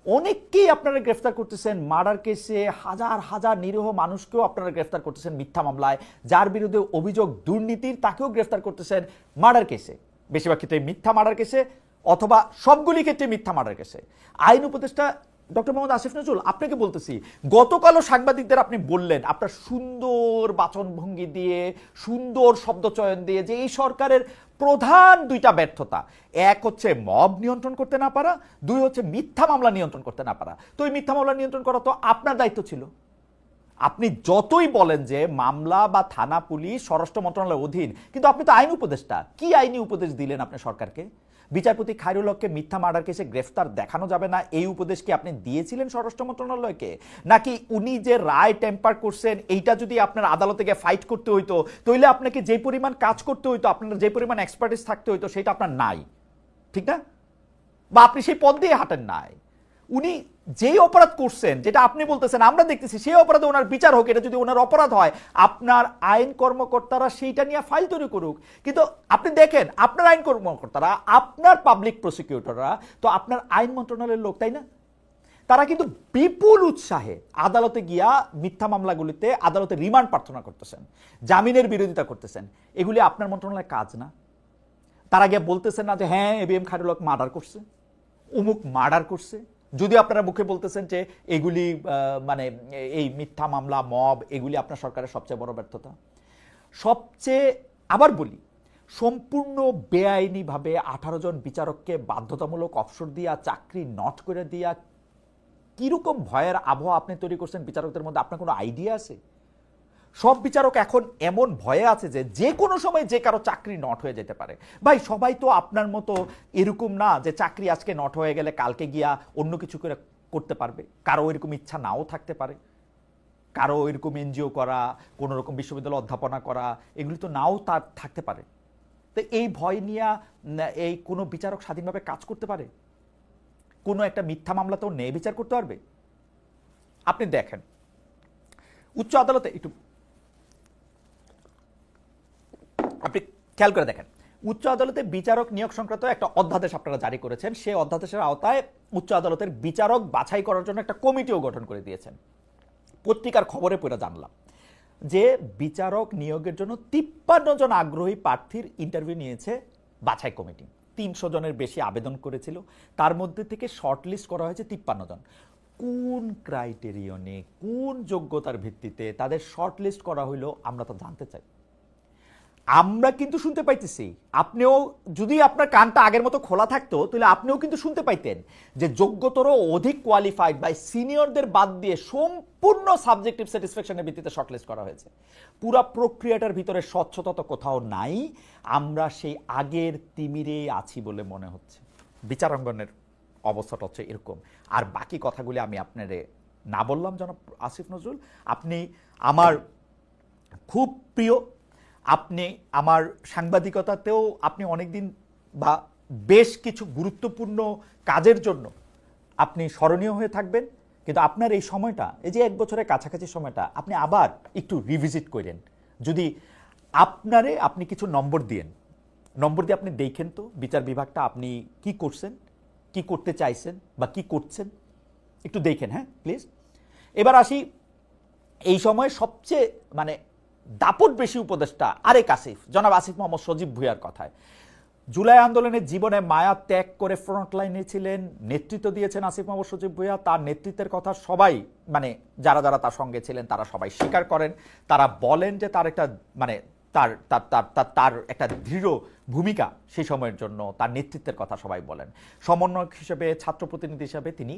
[SPEAKER 1] অনেককেই আপনারা গ্রেফতার করতেছেন মার্ডার কেসে, হাজার হাজার নিরীহ মানুষকেও আপনারা গ্রেফতার করতেছেন মিথ্যা মামলায়, যার বিরুদ্ধে অভিযোগ দুর্নীতির তাকেও গ্রেফতার করতেছেন মার্ডার কেসে, বেশিরভাগ ক্ষেত্রে মিথ্যা মার্ডার কেসে অথবা সবগুলি ক্ষেত্রে মিথ্যা মার্ডার কেসে। আইন উপদেষ্টা ডক্টর মোহাম্মদ আসিফ নজরুল, আপনাকে বলতেছি, গতকালও সাংবাদিকদের আপনি বললেন আপনার সুন্দর বাচনভঙ্গি দিয়ে, সুন্দর শব্দচয়ন দিয়ে, যে এই সরকারের প্রধান 2টা ব্যর্থতা, এক হচ্ছে মব নিয়ন্ত্রণ করতে না পারা, 2 হচ্ছে মিথ্যা মামলা নিয়ন্ত্রণ করতে না পারা। তো এই মিথ্যা মামলা নিয়ন্ত্রণ করা তো আপনার দায়িত্ব ছিল। আপনি যতই বলেন যে মামলা বা থানা পুলিশ স্বরাষ্ট্র মন্ত্রণালয়ের অধীন, কিন্তু আপনি তো আইন উপদেষ্টা। কি আইনি উপদেশ দিলেন আপনি সরকারকে? বিচারপতি খায়রুল হককে মিথ্যা মার্ডার কেসে গ্রেফতার দেখানো যাবে না, এই উপদেশ কি আপনি দিয়েছিলেন স্বরাষ্ট্র মন্ত্রণালয়কে? নাকি উনি যে রায় টেম্পার করছেন এইটা যদি আপনার আদালতে গিয়ে ফাইট করতে হইতো, তাহলে আপনাকে যে পরিমাণ কাজ করতে হইতো, আপনার যে পরিমাণ এক্সপার্টিস থাকতে হইতো, সেটা আপনার নাই, ঠিক না? বা আপনি সেই পথ দিয়ে হাঁটেন নাই। উনি যেই অপরাধ করছেন, যেটা আপনি বলতেছেন আমরা দেখতেছি, সেই অপরাধে ওনার বিচার হোক। এটা যদি ওনার অপরাধ হয়, আপনার আইন কর্মকর্তারা সেইটা নিয়ে ফাইল তৈরি করুক। কিন্তু আপনি দেখেন আপনার আইন কর্মকর্তারা, আপনার পাবলিক প্রসিকিউটররা তো আপনার আইন মন্ত্রণালয়ের লোক, তাই না? তারা কিন্তু বিপুল উৎসাহে আদালতে গিয়া মিথ্যা মামলাগুলিতে আদালতে রিমান্ড প্রার্থনা করতেছেন, জামিনের বিরোধিতা করতেছেন। এগুলি আপনার মন্ত্রণালয়ের কাজ না? তারা গিয়ে বলতেছেন না যে হ্যাঁ ABM খায়রুল হক মার্ডার করছে, অমুক মার্ডার করছে? যদি আপনারা মুখে বলতেছেন যে এগুলি মানে এই মিথ্যা মামলা, মব, এগুলি আপনার সরকারের সবচেয়ে বড় ব্যর্থতা। সবচেয়ে, আবার বলি, সম্পূর্ণ বেআইনিভাবে 18 জন বিচারককে বাধ্যতামূলক অবসর দিয়া, চাকরি নট করে দিয়া, কিরকম ভয়ের আবহাওয়া আপনি তৈরি করছেন বিচারকদের মধ্যে, আপনার কোনো আইডিয়া আছে? সব বিচারক এখন এমন ভয়ে আছে যে যে কোনো সময় যে কারো চাকরি নট হয়ে যেতে পারে। ভাই, সবাই তো আপনার মতো এরকম না যে চাকরি আজকে নট হয়ে গেলে কালকে গিয়া অন্য কিছু করে করতে পারবে। কারো এরকম ইচ্ছা নাও থাকতে পারে, কারো এরকম NGO করা, কোনো রকম বিশ্ববিদ্যালয় অধ্যাপনা করা, এগুলি তো নাও তার থাকতে পারে। তো এই ভয় নিয়ে এই কোনো বিচারক স্বাধীনভাবে কাজ করতে পারে? কোনো একটা মিথ্যা মামলাতেও ন্যায় বিচার করতে পারবে? আপনি দেখেন উচ্চ আদালতে, একটু আপনি খেয়াল করে দেখেন, উচ্চ আদালতে বিচারক নিয়োগ সংক্রান্ত একটা অধ্যাদেশ আপনারা জারি করেছেন। সেই অধ্যাদেশের আওতায় উচ্চ আদালতের বিচারক বাছাই করার জন্য একটা কমিটিও গঠন করে দিয়েছেন। পত্রিকার খবরে পড়ে জানলাম। যে বিচারক নিয়োগের জন্য 53 জন আগ্রহী প্রার্থীর ইন্টারভিউ নিয়েছে বাছাই কমিটি। 300 জনের বেশি আবেদন করেছিল, তার মধ্যে থেকে শর্টলিস্ট করা হয়েছে 53 জন। কোন ক্রাইটেরিয়নে, কোন যোগ্যতার ভিত্তিতে তাদের শর্টলিস্ট করা হইলো আমরা তো জানতে চাই। আমরা কিন্তু শুনতে পাইতেছি, আপনিও যদি আপনার কানটা আগের মতো খোলা থাকতো তাহলে আপনিও কিন্তু শুনতে পাইতেন যে যোগ্যতর অধিক কোয়ালিফাইড বাই সিনিয়রদের বাদ দিয়ে সম্পূর্ণ সাবজেক্টিভ স্যাটিসফ্যাকশনের ভিত্তিতে শর্টলিস্ট করা হয়েছে। পুরো প্রক্রিয়াটার ভিতরে স্বচ্ছতা তো কোথাও নাই। আমরা সেই আগের তিমিরে আছি বলে মনে হচ্ছে। বিচারাঙ্গনের অবস্থাটা হচ্ছে এরকম। আর বাকি কথাগুলি আমি আপনারে না বললাম জনাব আসিফ নজরুল, আপনি আমার খুব প্রিয়, আপনি আমার সাংবাদিকতাতেও আপনি অনেকদিন বা বেশ কিছু গুরুত্বপূর্ণ কাজের জন্য আপনি স্মরণীয় হয়ে থাকবেন। কিন্তু আপনার এই সময়টা, এই যে 1 বছরের কাছাকাছি সময়টা আপনি আবার একটু রিভিজিট করেন। যদি আপনি কিছু নম্বর দিয়ে আপনি দেখেন তো বিচার বিভাগটা আপনি কি করছেন, কি করতে চাইছেন বা কি করছেন একটু দেখেন, হ্যাঁ প্লিজ। এবার আসি এই সময় সবচেয়ে দাপট বেশি উপদেষ্টা আরেক আসিফ, জনাব আসিফ মোহাম্মদ সজীব ভুঁইয়ার কথায়। জুলাই আন্দোলনের জীবনে মায়া ত্যাগ করে ফ্রন্টলাইনে ছিলেন, নেতৃত্ব দিয়েছেন আসিফ মোহাম্মদ সজীব ভুঁইয়া। তার নেতৃত্বের কথা সবাই যারা যারা তার সঙ্গে ছিলেন তারা সবাই স্বীকার করেন। তারা বলেন যে তার একটা তার একটা দৃঢ় ভূমিকা সেই সময়ের জন্য, তার নেতৃত্বের কথা সবাই বলেন। সমন্বয়ক হিসেবে, ছাত্র প্রতিনিধি হিসেবে তিনি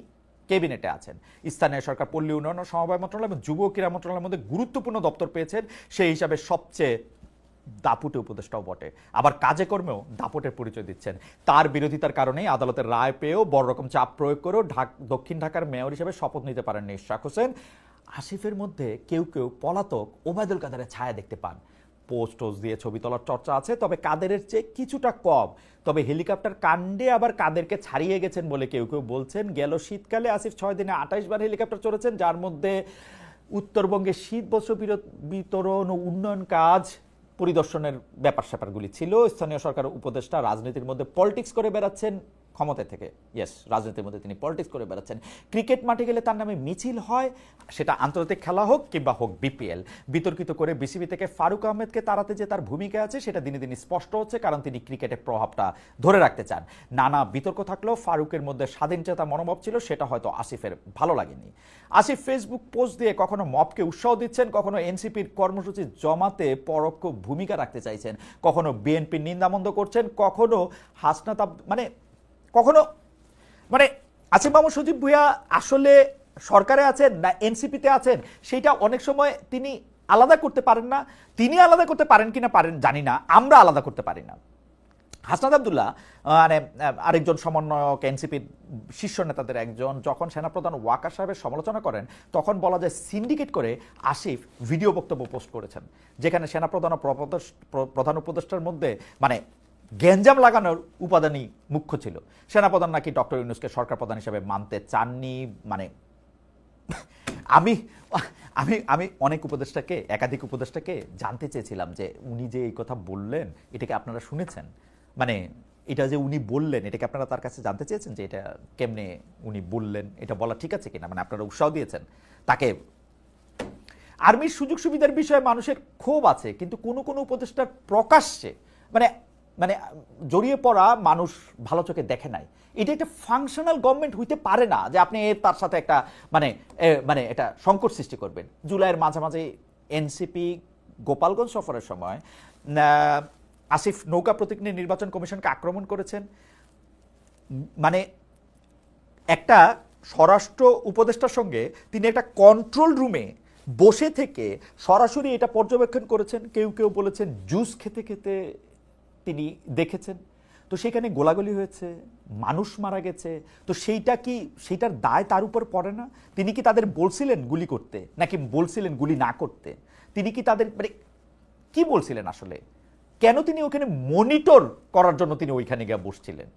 [SPEAKER 1] ক্যাবিনেটে আছেন। স্থানীয় সরকার, পল্লী উন্নয়ন ও সমবায় মন্ত্রণালয় এবং যুব ক্রীড়া মন্ত্রণালয়ের মধ্যে গুরুত্বপূর্ণ দপ্তর পেয়েছেন, সেই হিসাবে সবচেয়ে দাপুটে উপদেষ্টাও বটে। আবার কাজে কর্মেও দাপটের পরিচয় দিচ্ছেন। তার বিরোধিতার কারণেই আদালতের রায় পেয়েও বড় রকম চাপ প্রয়োগ করেও দক্ষিণ ঢাকার মেয়র হিসেবে শপথ নিতে পারেননি ইশরাক হোসেন। আসিফের মধ্যে কেউ কেউ পলাতক ওবায়দুল কাদেরের ছায়া দেখতে পান। পোস্ট দিয়ে ছবি তোলার চর্চা আছে, তবে কাদেরের চেয়ে কিছুটা কম। তবে হেলিকপ্টার কাণ্ডে আবার কাদেরকে ছাড়িয়ে গেছেন বলে কেউ কেউ বলছেন। গেল শীতকালে আসিফ 6 দিনে 28 বার হেলিকপ্টার চড়েছেন, যার মধ্যে উত্তরবঙ্গে শীত বস্ত্র বিতরণ ও উন্নয়ন কাজ পরিদর্শনের ব্যাপার স্যাপারগুলি ছিল। স্থানীয় সরকার উপদেষ্টা রাজনীতির মধ্যে পলিটিক্স করে বেড়াচ্ছেন ক্ষমতা থেকে। ইয়েস, রাজনীতির মধ্যে তিনি পলিটিক্স করে বেড়াচ্ছেন। ক্রিকেট মাঠে গেলে তার নামে মিছিল হয়, সেটা আন্তর্জাতিক খেলা হোক কিংবা হোক বিপিএল। বিতর্কিত করে বিসিবি থেকে ফারুক আহমেদকে তাড়াতে যে তার ভূমিকা আছে সেটা দিনে দিনে স্পষ্ট হচ্ছে, কারণ তিনি ক্রিকেটের প্রভাবটা ধরে রাখতে চান। নানা বিতর্ক থাকলেও ফারুকের মধ্যে স্বাধীনচেতা মনোভাব ছিল, সেটা হয়তো আসিফের ভালো লাগেনি। আসিফ ফেসবুক পোস্ট দিয়ে কখনো মবকে উৎসাহ দিচ্ছেন, কখনো এনসিপির কর্মসূচি জমাতে পরোক্ষ ভূমিকা রাখতে চাইছেন, কখনো বিএনপির নিন্দামন্দ করছেন, কখনো হাসনাত কখনো আসিফ মোহাম্মদ সজীব ভুঁইয়া আসলে সরকারে আছেন না এনসিপিতে আছেন সেটা অনেক সময় তিনি আলাদা করতে পারেন না। তিনি আলাদা করতে পারেন কিনা পারেন জানি না, আমরা আলাদা করতে পারি না। হাসনাত আব্দুল্লাহ আরেকজন সমন্বয়ক, এনসিপির শীর্ষ নেতাদের একজন, যখন সেনাপ্রধান ওয়াকার সাহেবের সমালোচনা করেন তখন বলা যায় সিন্ডিকেট করে আসিফ ভিডিও বক্তব্য পোস্ট করেছেন, যেখানে সেনাপ্রধান ও প্রধান উপদেষ্টার মধ্যে গ্যাঞ্জাম লাগানোর উপাদানই মুখ্য ছিল। সেনাপ্রধান নাকি ডক্টর ইউনূসকে সরকার প্রধান হিসেবে মানতে চাননি। আমি আমি আমি অনেক উপদেষ্টাকে, একাধিক উপদেষ্টাকে জানতে চেয়েছিলাম যে উনি যে এই কথা বললেন এটাকে আপনারা শুনেছেন, এটা যে উনি বললেন এটাকে আপনারা তার কাছে জানতে চেয়েছেন যে এটা কেমনে উনি বললেন, এটা বলা ঠিক আছে কিনা, আপনারা উৎসাহ দিয়েছেন তাকে। আর্মির সুযোগ সুবিধার বিষয়ে মানুষের ক্ষোভ আছে, কিন্তু কোনো কোনো উপদেষ্টার প্রকাশ্যে জড়িয়ে পড়া মানুষ ভালো চোখে দেখে নাই। এটা একটা ফাংশনাল গভর্নমেন্ট হইতে পারে না যে আপনি তার সাথে একটা এটা সংকট সৃষ্টি করবেন। জুলাইয়ের মাঝামাঝি এনসিপি গোপালগঞ্জ সফরের সময় আসিফ নৌকা প্রতীক নিয়ে নির্বাচন কমিশনকে আক্রমণ করেছেন। একটা স্বরাষ্ট্র উপদেষ্টার সঙ্গে তিনি একটা কন্ট্রোল রুমে বসে থেকে সরাসরি এটা পর্যবেক্ষণ করেছেন। কেউ কেউ বলেছেন জুস খেতে খেতে তিনি দেখেছেন। তো সেখানে গোলাগুলি হয়েছে, মানুষ মারা গেছে। তো সেইটার দায় তার উপর পড়ে না? তিনি কি তাদের বলছিলেন গুলি করতে নাকি বলছিলেন গুলি না করতে? তিনি কি তাদের কি বলছিলেন আসলে? কেন তিনি ওখানে মনিটর করার জন্য তিনি ওইখানে গিয়ে বসছিলেন?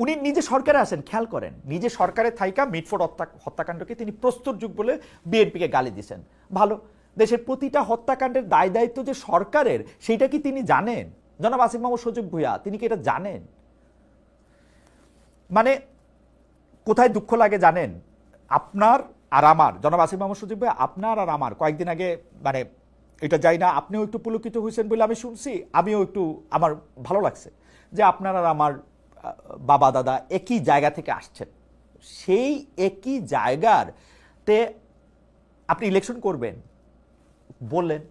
[SPEAKER 1] উনি নিজে সরকারে আসেন, খেয়াল করেন, নিজে সরকারে থাইকা মিটফোর্ড হত্যাকাণ্ডকে তিনি প্রস্তুত যুগ বলে বিএনপিকে গালি দিয়েছেন। ভালো, দেশের প্রতিটা হত্যাকাণ্ডের দায় দায়িত্ব যে সরকারের সেইটা কি তিনি জানেন? জনাব আসিফ মোহাম্মদ সজীব ভুঁইয়া তিনি কি এটা জানেন? কোথায় দুঃখ লাগে জানেন? আপনার আর আমার জনাব আসিফ মাহমুদ সজীব ভাই, আপনার আর আমার কয়েকদিন আগে মানে এটা যাই না, আপনিও একটু পুলকিত হয়েছেন বলে আমি শুনছি, আমিও একটু আমার ভালো লাগছে যে আপনার আর আমার বাবা দাদা একই জায়গা থেকে আসছেন। সেই একই জায়গার তে আপনি ইলেকশন করবেন বললেন,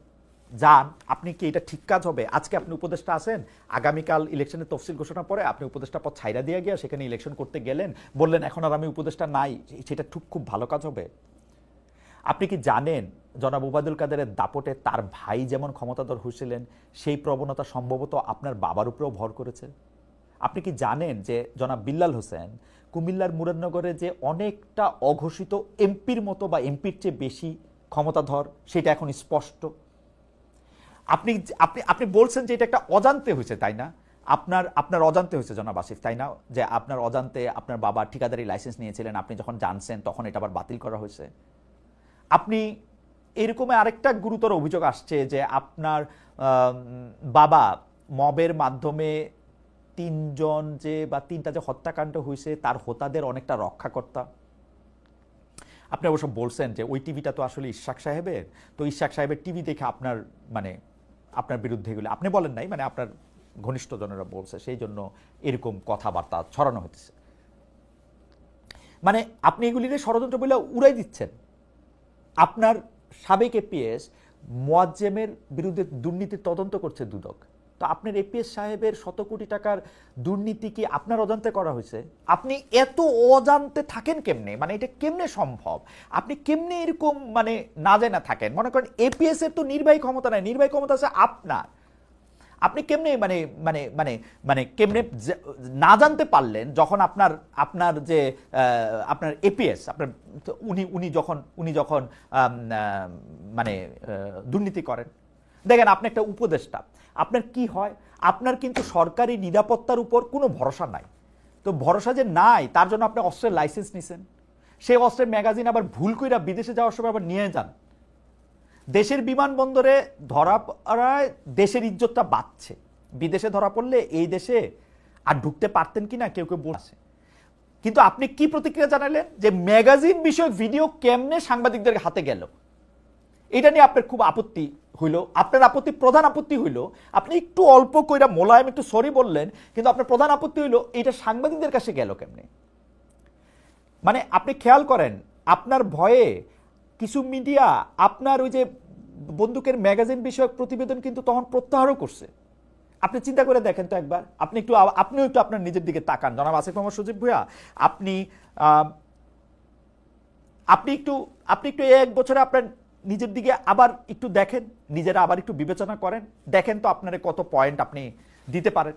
[SPEAKER 1] যান, আপনি কি এটা ঠিক কাজ হবে? আজকে আপনি উপদেষ্টা আছেন, আগামীকাল ইলেকশনের তফসিল ঘোষণা পরে আপনি উপদেষ্টা পদ ছাইরা দিয়ে গিয়া সেখানে ইলেকশন করতে গেলেন, বললেন এখন আর আমি উপদেষ্টা নাই, সেটা খুব ভালো কাজ হবে? আপনি কি জানেন জনাব ওবায়দুল কাদেরের দাপটে তার ভাই যেমন ক্ষমতাধর হয়েছিলেন, সেই প্রবণতা সম্ভবত আপনার বাবার উপরেও ভর করেছে? আপনি কি জানেন যে জনাব বিল্লাল হোসেন কুমিল্লার মুরাদনগরে যে অনেকটা অঘোষিত এমপির মতো বা এমপির চেয়ে বেশি ক্ষমতাধর, সেটা এখন স্পষ্ট? আপনি আপনি আপনি বলছেন যে এটা একটা অজান্তে হয়েছে, তাই না? আপনার অজান্তে হয়েছে জনাব আসিফ, তাই না? যে আপনার অজান্তে আপনার বাবা ঠিকাদারি লাইসেন্স নিয়েছিলেন, আপনি যখন জানছেন তখন এটা আবার বাতিল করা হয়েছে। আপনি এরকম আরেকটা গুরুতর অভিযোগ আসছে যে আপনার বাবা মবের মাধ্যমে তিনজন যে বা তিনটা যে হত্যাকাণ্ড হয়েছে তার হোতাদের অনেকটা রক্ষাকর্তা। আপনি অবশ্য বলছেন যে ওই টিভিটা তো আসলে ইশাক সাহেবের, তো ইশাক সাহেবের টিভি দেখে আপনার মানে আপনার বিরুদ্ধে এগুলো আপনি বলেন নাই, মানে আপনার ঘনিষ্ঠজনেরা বলছে, সেই জন্য এরকম কথাবার্তা ছড়ানো হতেছে। মানে আপনি এগুলিকে ষড়যন্ত্র বলে উড়াই দিচ্ছেন। আপনার সাবেক এপিএস মোয়াজ্জেমের বিরুদ্ধে দুর্নীতির তদন্ত করছে দুদক, তো আপনার এপিএস সাহেবের 100 কোটি টাকার দুর্নীতি কি আপনার অজান্তে করা হয়েছে? আপনি এত অজান্তে থাকেন কেমনে? মানে এটা কেমনে সম্ভব? আপনি কেমনে এরকম মানে না জানা থাকেন? মনে করেন এপিএস এর তো নির্বাহী ক্ষমতা নাই, নির্বাহী ক্ষমতা আছে আপনার। আপনি কেমনে মানে মানে মানে মানে কেমনে না জানতে পারলেন যখন আপনার আপনার যে আপনার এপিএস আপনার উনি যখন মানে দুর্নীতি করেন? দেখেন, আপনি একটা উপদেষ্টা, আপনার কি হয়, আপনার কিন্তু সরকারি নিরাপত্তার উপর কোনো ভরসা নাই। তো ভরসা যে নাই তার জন্য আপনি অস্ত্রের লাইসেন্স নিছেন, সেই অস্ত্রের ম্যাগাজিন আবার ভুল কইরা বিদেশে যাওয়ার সময় আবার নিয়ে যান। দেশের বিমানবন্দরে ধরা পড়ায় দেশের ইজ্জতটা বাঁচছে, বিদেশে ধরা পড়লে এই দেশে আর ঢুকতে পারতেন কিনা কেউ কেউ বলছে। কিন্তু আপনি কি প্রতিক্রিয়া জানালেন যে ম্যাগাজিন বিষয়ক ভিডিও কেমনে সাংবাদিকদের হাতে গেল? এটা নিয়ে আপনার খুব আপত্তি হইল। আপনার আপত্তি, প্রধান আপত্তি হইল, আপনি একটু অল্প কইরা মোলায়েম একটু সরি বললেন, কিন্তু আপনার প্রধান আপত্তি হইল এটা সাংবাদিকদের কাছে গেল কেমনে। মানে আপনি খেয়াল করেন, আপনার ভয়ে কিছু মিডিয়া আপনার ওই যে বন্দুকের ম্যাগাজিন বিষয়ক প্রতিবেদন কিন্তু তখন প্রত্যাহারও করছে। আপনি চিন্তা করে দেখেন তো একবার, আপনিও একটু আপনার নিজের দিকে তাকান জনাব আসিফ মাহমুদ সজীব ভূঁইয়া। আপনি একটু এক বছরে আপনার নিজের দিকে আবার একটু দেখেন, নিজেরা আবার একটু বিবেচনা করেন, দেখেন তো আপনার কত পয়েন্ট আপনি দিতে পারেন।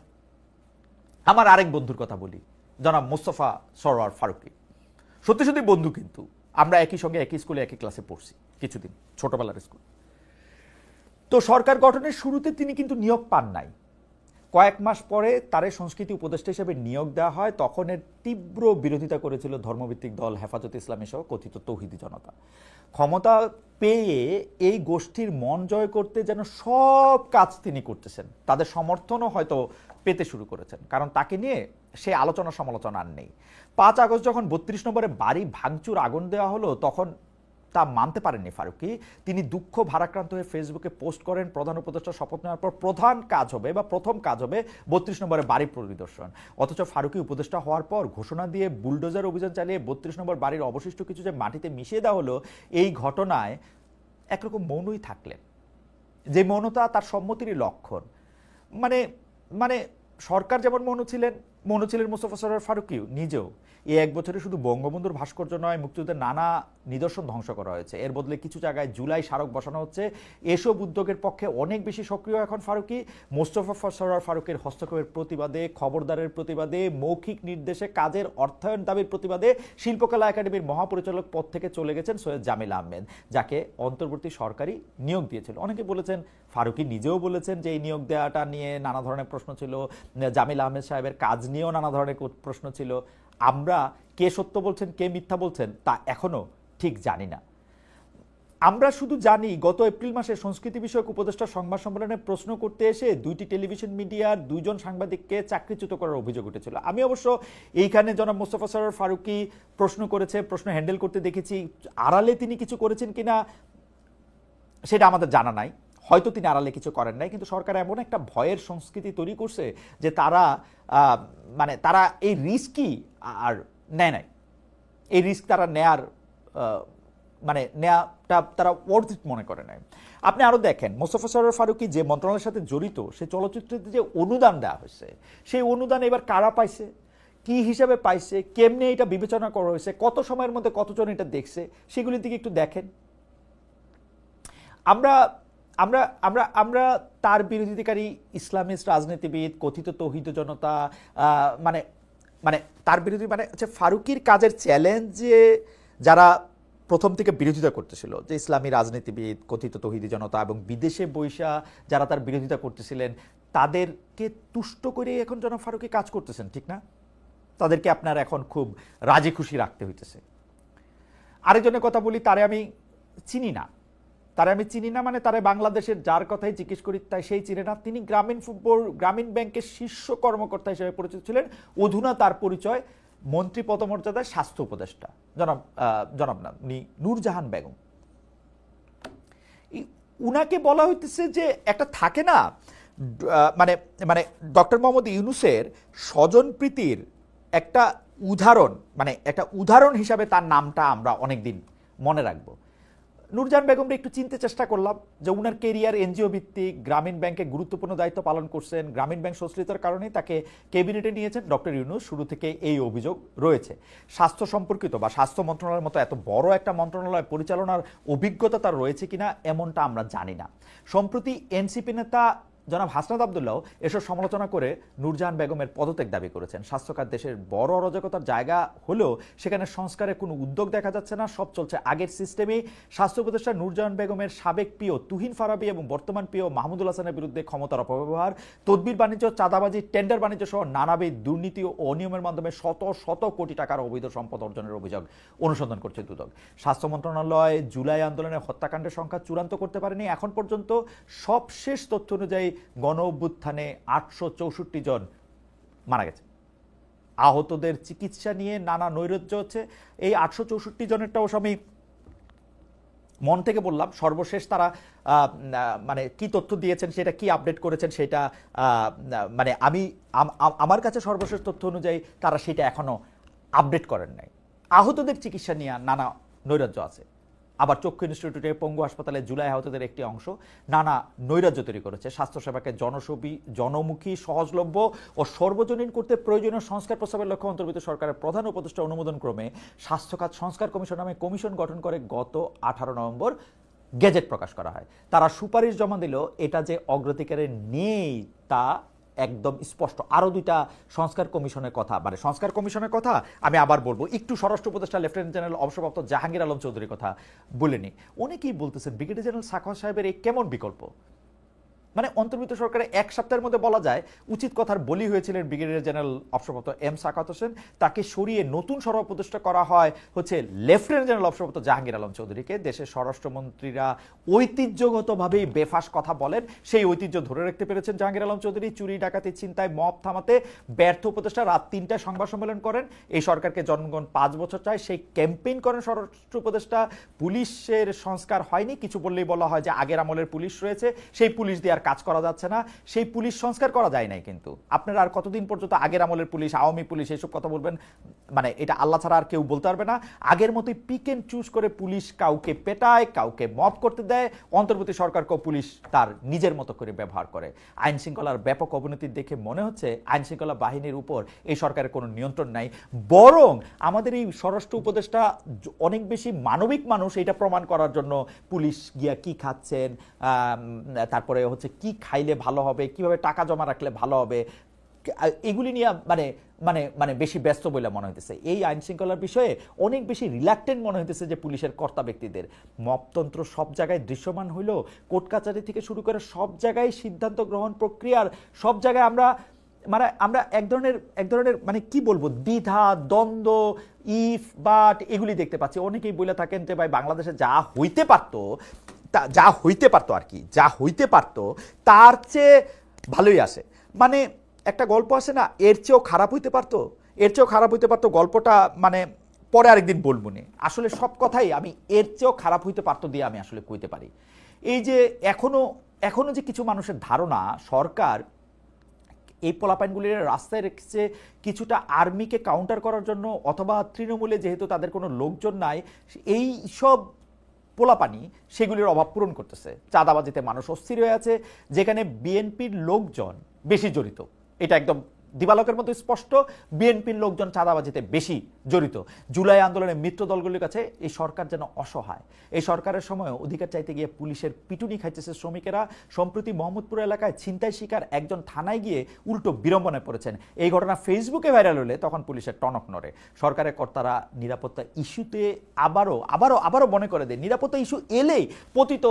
[SPEAKER 1] আমার আরেক বন্ধুর কথা বলি, জনাব মোস্তফা সরওয়ার ফারুকী, সত্যি সত্যি বন্ধু, কিন্তু আমরা একই সঙ্গে একই স্কুলে একই ক্লাসে পড়ছি কিছুদিন, ছোটবেলার স্কুল। তো সরকার গঠনের শুরুতে তিনি কিন্তু নিয়োগ পান নাই। কয়েক মাস পরে তারে সংস্কৃতি উপদেষ্টা হিসেবে নিয়োগ দেওয়া হয়, তখন এর তীব্র বিরোধিতা করেছিল ধর্মভিত্তিক দল হেফাজতে ইসলামী সহ কথিত তৌহিদি জনতা। ক্ষমতা পেয়ে এই গোষ্ঠীর মন জয় করতে যেন সব কাজ তিনি করতেছেন, তাদের সমর্থনও হয়তো পেতে শুরু করেছেন, কারণ তাকে নিয়ে সে আলোচনা সমালোচনা আর নেই। 5 আগস্ট যখন 32 নম্বরে বাড়ি ভাঙচুর আগুন দেওয়া হলো তখন তা মানতে পারেননি ফারুকী। তিনি দুঃখ ভারাক্রান্ত হয়ে ফেসবুকে পোস্ট করেন, প্রধান উপদেষ্টা শপথ নেওয়ার পর প্রথম কাজ হবে 32 নম্বরে বাড়ি পরিদর্শন। অথচ ফারুকী উপদেষ্টা হওয়ার পর ঘোষণা দিয়ে বুলডোজার অভিযান চালিয়ে 32 নম্বর বাড়ির অবশিষ্ট কিছু যে মাটিতে মিশিয়ে দেওয়া হলো, এই ঘটনায় একরকম মৌনই থাকলেন, যে মৌনতা তার সম্মতিরই লক্ষণ। মানে মানে সরকার যেমন মৌন ছিলেন মোস্তফা সরওয়ার ফারুকী নিজেও। এই 1 বছরে শুধু বঙ্গবন্ধুর ভাস্কর্য নয়, মুক্তিযুদ্ধের নানা নিদর্শন ধ্বংস করা হয়েছে, এর বদলে কিছু জায়গায় জুলাই স্মারক বসানো হচ্ছে। এসব উদ্যোগের পক্ষে অনেক বেশি সক্রিয় এখন ফারুকী। মোস্তফা সরওয়ার ফারুকের হস্তক্ষেপের প্রতিবাদে, খবরদারের প্রতিবাদে, মৌখিক নির্দেশে কাজের অর্থায়ন দাবির প্রতিবাদে শিল্পকলা একাডেমির মহাপরিচালক পদ থেকে চলে গেছেন সৈয়দ জামিল আহমেদ, যাকে অন্তর্বর্তী সরকারই নিয়োগ দিয়েছিল। অনেকে বলেছেন, ফারুকী নিজেও বলেছেন যে এই নিয়োগ দেওয়াটা নিয়ে নানা ধরনের প্রশ্ন ছিল, জামিল আহমেদ সাহেবের কাজ নিয়েও নানা ধরনের প্রশ্ন ছিল। আমরা কে সত্য বলছেন কে মিথ্যা বলছেন তা এখনো ঠিক জানি না। আমরা শুধু জানি গত এপ্রিল মাসে সংস্কৃতি বিষয়ক উপদেষ্টা সংবাদ সম্মেলনে প্রশ্ন করতে এসে দুইটি টেলিভিশন মিডিয়ার দুইজন সাংবাদিককে চাকরিচ্যুত করার অভিযোগ উঠেছিল। আমি অবশ্য এইখানে জনাব মোস্তফা সরোয়ার ফারুকী প্রশ্ন করেছে, প্রশ্ন হ্যান্ডেল করতে দেখেছি। আড়ালে তিনি কিছু করেছেন কিনা সেটা আমাদের জানা নাই, হয়তো তিনি আড়ালে কিছু করেন নাই, কিন্তু সরকার এমন একটা ভয়ের সংস্কৃতি তৈরি করছে যে তারা তারা এই রিস্কই আর নেয় নাই, এই রিস্ক তারা নেয়ার নেওয়াটা তারা ওয়ার্থ ইট মনে করে নাই। আপনি আরও দেখেন মোস্তফা সরোয়ার ফারুকী যে মন্ত্রণালয়ের সাথে জড়িত, সে চলচ্চিত্রতে যে অনুদান দেওয়া হয়েছে, সেই অনুদান এবার কারা পাইছে, কি হিসাবে পাইছে, কেমনে এটা বিবেচনা করা হয়েছে, কত সময়ের মধ্যে কতজন এটা দেখছে, সেগুলির দিকে একটু দেখেন। আমরা আমরা আমরা আমরা তার বিরোধিতাকারী ইসলামিস্ট রাজনীতিবিদ, কথিত তৌহিদ জনতা, তার বিরোধী হচ্ছে ফারুকীর কাজের চ্যালেঞ্জে যারা প্রথম থেকে বিরোধিতা করতেছিল, যে ইসলামী রাজনীতিবিদ, কথিত তৌহিদি জনতা এবং বিদেশে বৈশা যারা তার বিরোধিতা করতেছিলেন, তাদেরকে তুষ্ট করে এখন জনাব ফারুকী কাজ করতেছেন, ঠিক না? তাদেরকে আপনার এখন খুব রাজি খুশি রাখতে হইতেছে। আরেকজনের কথা বলি, তারে আমি চিনি না, তারে বাংলাদেশের যার কথাই জিজ্ঞেস করি তাই সেই চিনে না। তিনি গ্রামীণ ব্যাংকের শীর্ষ কর্মকর্তা হিসেবে পরিচিত ছিলেন। অধুনা তার পরিচয় মন্ত্রী পদমর্যাদায় স্বাস্থ্য উপদেষ্টা, জনাব না, উনি নূরজাহান বেগম। উনাকে বলা হইতেছে যে একটা থাকে না, ডক্টর মোহাম্মদ ইউনূসের স্বজনপ্রীতির একটা উদাহরণ হিসাবে তার নামটা আমরা অনেকদিন মনে রাখবো। নূরজাহান বেগমকে একটু চিনতে চেষ্টা করলাম যে উনার কেরিয়ার এনজিও ভিত্তিক, গ্রামীণ ব্যাংকে গুরুত্বপূর্ণ দায়িত্ব পালন করছেন, গ্রামীণ ব্যাংক সংশ্লিষ্টতার কারণেই তাকে ক্যাবিনেটে নিয়েছেন ডক্টর ইউনূস। শুরু থেকে এই অভিযোগ রয়েছে। স্বাস্থ্য সম্পর্কিত বা স্বাস্থ্য মন্ত্রণালয়ের মতো এত বড় একটা মন্ত্রণালয় পরিচালনার অভিজ্ঞতা তার রয়েছে কিনা এমনটা আমরা জানি না। সম্প্রতি এনসিপি নেতা জনাব হাসনাত আবদুল্লাহ এসব সমালোচনা করে নূরজাহান বেগমের পদত্যাগ দাবি করেছেন। স্বাস্থ্যখাত দেশের বড় অরাজকতার জায়গা হলেও সেখানে সংস্কারের কোনো উদ্যোগ দেখা যাচ্ছে না, সব চলছে আগের সিস্টেমেই। স্বাস্থ্য উপদেষ্টা নূরজাহান বেগমের সাবেক প্রিয় তুহিন ফারাবী এবং বর্তমান প্রিয় মাহমুদুল হাসানের বিরুদ্ধে ক্ষমতার অপব্যবহার, তদবির বাণিজ্য, চাঁদাবাজি, টেন্ডার বাণিজ্য সহ নানাবিধ দুর্নীতি ও অনিয়মের মাধ্যমে শত শত কোটি টাকার অবৈধ সম্পদ অর্জনের অভিযোগ অনুসন্ধান করছে দুদক। স্বাস্থ্য মন্ত্রণালয় জুলাই আন্দোলনের হত্যাকাণ্ডের সংখ্যা চূড়ান্ত করতে পারেনি এখন পর্যন্ত। সবশেষ তথ্য অনুযায়ী গণ অভ্যুত্থানে 864 জন মারা গেছে। আহতদের চিকিৎসা নিয়ে নানা নৈরাজ্য হচ্ছে। এই 864 জনেরটা অবশ্য আমি মন থেকে বললাম। সর্বশেষ তারা কি তথ্য দিয়েছেন, সেটা কি আপডেট করেছেন, সেটা আমার কাছে সর্বশেষ তথ্য অনুযায়ী তারা সেটা এখনো আপডেট করেন নাই। আহতদের চিকিৎসা নিয়ে নানা নৈরাজ্য আছে। আবার চক্ষু ইনস্টিটিউটে পঙ্গু হাসপাতালে জুলাই আহতদের একটি অংশ নানা নৈরাজ্য তৈরি করেছে। স্বাস্থ্যসেবাকে জনমুখী, সহজলভ্য ও সর্বজনীন করতে প্রয়োজনীয় সংস্কার প্রস্তাবের লক্ষ্যে অন্তর্ভুক্ত সরকারের প্রধান উপদেষ্টা অনুমোদন ক্রমে স্বাস্থ্য খাত সংস্কার কমিশন নামে কমিশন গঠন করে গত 18 নভেম্বর গেজেট প্রকাশ করা হয়। তারা সুপারিশ জমা দিল, এটা যে অগ্রাধিকারে নেই তা একদম স্পষ্ট। আরো দুইটা সংস্কার কমিশনের কথা আমি আবার বলবো। একটু স্বরাষ্ট্র উপদেষ্টা লেফটেন্যান্ট জেনারেল অবসরপ্রাপ্ত জাহাঙ্গীর আলম চৌধুরীর কথা বলেনি। অনেকেই বলতেছেন ব্রিগেডিয়ার জেনারেল সাখাওয়াত সাহেবের এই কেমন বিকল্প? অন্তর্ভুক্ত সরকারের এক সপ্তাহের মধ্যে বলা যায় উচিত কথার বলি হয়েছিলেন ব্রিগেডিয়ার জেনারেল অবসরপ্রাপ্ত এম সাখাওয়াত হোসেন। তাকে সরিয়ে নতুন স্বরাষ্ট্র উপদেষ্টা করা হয় হচ্ছে লেফটেন্যান্ট জেনারেল অবসরপ্রাপ্ত জাহাঙ্গীর আলম চৌধুরীকে। দেশের স্বরাষ্ট্রমন্ত্রীরা ঐতিহ্যগতভাবেই বেফাস কথা বলেন, সেই ঐতিহ্য ধরে রাখতে পেরেছেন জাহাঙ্গীর আলম চৌধুরী। চুরি ডাকাতি ছিনতাই মব থামাতে ব্যর্থ উপদেষ্টা রাত 3টায় সংবাদ সম্মেলন করেন। এই সরকারকে জনগণ 5 বছর চায়, সেই ক্যাম্পেইন করেন স্বরাষ্ট্র উপদেষ্টা। পুলিশের সংস্কার হয়নি, কিছু বললেই বলা হয় যে আগের আমলের পুলিশ রয়েছে, সেই পুলিশ দিয়ে আর কাজ করা যাচ্ছে না। সেই পুলিশ সংস্কার করা যায় নাই। কিন্তু আপনারা আর কতদিন পর্যন্ত আগের আমলের পুলিশ, আওয়ামী পুলিশ এইসব কথা বলবেন? এটা আল্লাহ ছাড়া আর কেউ বলতে পারবে না। আগের মতোই পিক এন্ড চুজ করে পুলিশ কাউকে পেটায়, কাউকে মব করতে দেয়। অন্তর্বর্তী সরকারকেও পুলিশ তার নিজের মতো করে ব্যবহার করে। আইন শৃঙ্খলার ব্যাপক অবনতি দেখে মনে হচ্ছে আইন শৃঙ্খলা বাহিনীর উপর এই সরকারের কোনো নিয়ন্ত্রণ নাই। বরং আমাদের এই স্বরাষ্ট্র উপদেষ্টা অনেক বেশি মানবিক মানুষ, এটা প্রমাণ করার জন্য পুলিশ গিয়া কি খাচ্ছেন, তারপরে হচ্ছে কি খাইলে ভালো হবে, কিভাবে টাকা জমা রাখলে ভালো হবে, এগুলি নিয়ে বেশি ব্যস্ত বলে মনে হইতেছে। এই আইন শৃঙ্খলার বিষয়ে অনেক বেশি রিল্যাক্টেন্ট মনে হইতেছে যে পুলিশের কর্তা ব্যক্তিদের। মপতন্ত্র সব জায়গায় দৃশ্যমান হইল, কোর্ট কাচারি থেকে শুরু করে সব জায়গায় সিদ্ধান্ত গ্রহণ প্রক্রিয়ার সব জায়গায় আমরা মানে আমরা এক ধরনের মানে কি বলবো দ্বিধা দ্বন্দ্ব ইফ বাট এগুলি দেখতে পাচ্ছি। অনেকেই বলে থাকেন যে ভাই বাংলাদেশে যা হইতে পারতো আর কি, যা হইতে পারতো তার চেয়ে ভালোই আসে। মানে একটা গল্প আছে না, এর চেয়েও খারাপ হইতে পারতো, গল্পটা মানে পরে আরেকদিন বলবো নি। আসলে সব কথাই আমি এর চেয়েও খারাপ হইতে পারতো দিয়ে আমি আসলে কইতে পারি। এই যে এখনো যে কিছু মানুষের ধারণা সরকার এই পোলাপাইনগুলির রাস্তায় রেখেছে কিছুটা আর্মিকে কাউন্টার করার জন্য, অথবা তৃণমূলে যেহেতু তাদের কোনো লোকজন নাই এই সব পোলাপানি সেগুলির অভাব পূরণ করতেছে। চাঁদাবাজিতে মানুষ অস্থির হয়ে আছে, যেখানে বিএনপির লোকজন বেশি জড়িত, এটা একদম দিবালকের মতো স্পষ্ট। বিএনপির লোকজন চাঁদাবাজিতে বেশি জড়িত। জুলাই আন্দোলনের মিত্র দলগুলির কাছে এই সরকার যেন অসহায়। এই সরকারের সময় অধিকার চাইতে গিয়ে পুলিশের পিটুনি খাইতেছে শ্রমিকেরা। সম্প্রতি মোহাম্মদপুর এলাকায় ছিনতাই শিকার একজন থানায় গিয়ে উল্টো বিড়ম্বনায় পড়েছেন। এই ঘটনা ফেসবুকে ভাইরাল হলে তখন পুলিশের টনক নড়ে। সরকারের কর্তারা নিরাপত্তা ইস্যুতে আবারও মনে করে দেয়, নিরাপত্তা ইস্যু এলেই পতিত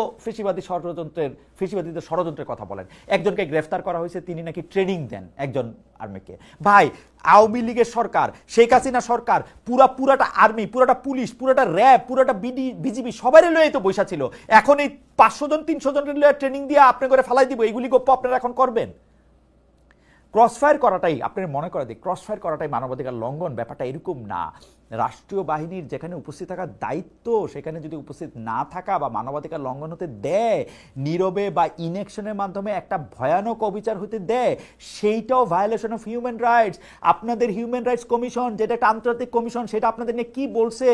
[SPEAKER 1] ফেসিবাদীদের ষড়যন্ত্রের কথা বলেন। একজনকে গ্রেফতার করা হয়েছে, তিনি নাকি ট্রেনিং দেন একজন আর্মিকে। ভাই আওয়ামী লীগের সরকার, শেখ হাসিনা সরকার পুরাটা আর্মি, পুরাটা পুলিশ, পুরাটা র্যাব, পুরাটা বিজিবি সবাই লয়ে তো বৈশা ছিল। এখন এই 500 জন 300 জনের লয়ে ট্রেনিং দিয়ে আপনি করে ফেলাই দিব, এইগুলি গপ্প আপনারা এখন করবেন? ক্রসফায়ার করাটাই আপনার মনে করে দিই, ক্রসফায়ার করাটাই মানবাধিকার লঙ্ঘন? ব্যাপারটা এরকম না। রাষ্ট্রীয় বাহিনীর যেখানে উপস্থিত থাকার দায়িত্ব সেখানে যদি উপস্থিত না থাকা বা মানবাধিকার লঙ্ঘন হতে দেয়, নীরবে বা ইনঅ্যাকশনের মাধ্যমে একটা ভয়ানক অবিচার হতে দেয়, সেইটাও ভায়োলেশন অফ হিউম্যান রাইটস। আপনাদের হিউম্যান রাইটস কমিশন, যেটা একটা আন্তর্জাতিক কমিশন, সেটা আপনাদের নিয়ে কি বলছে?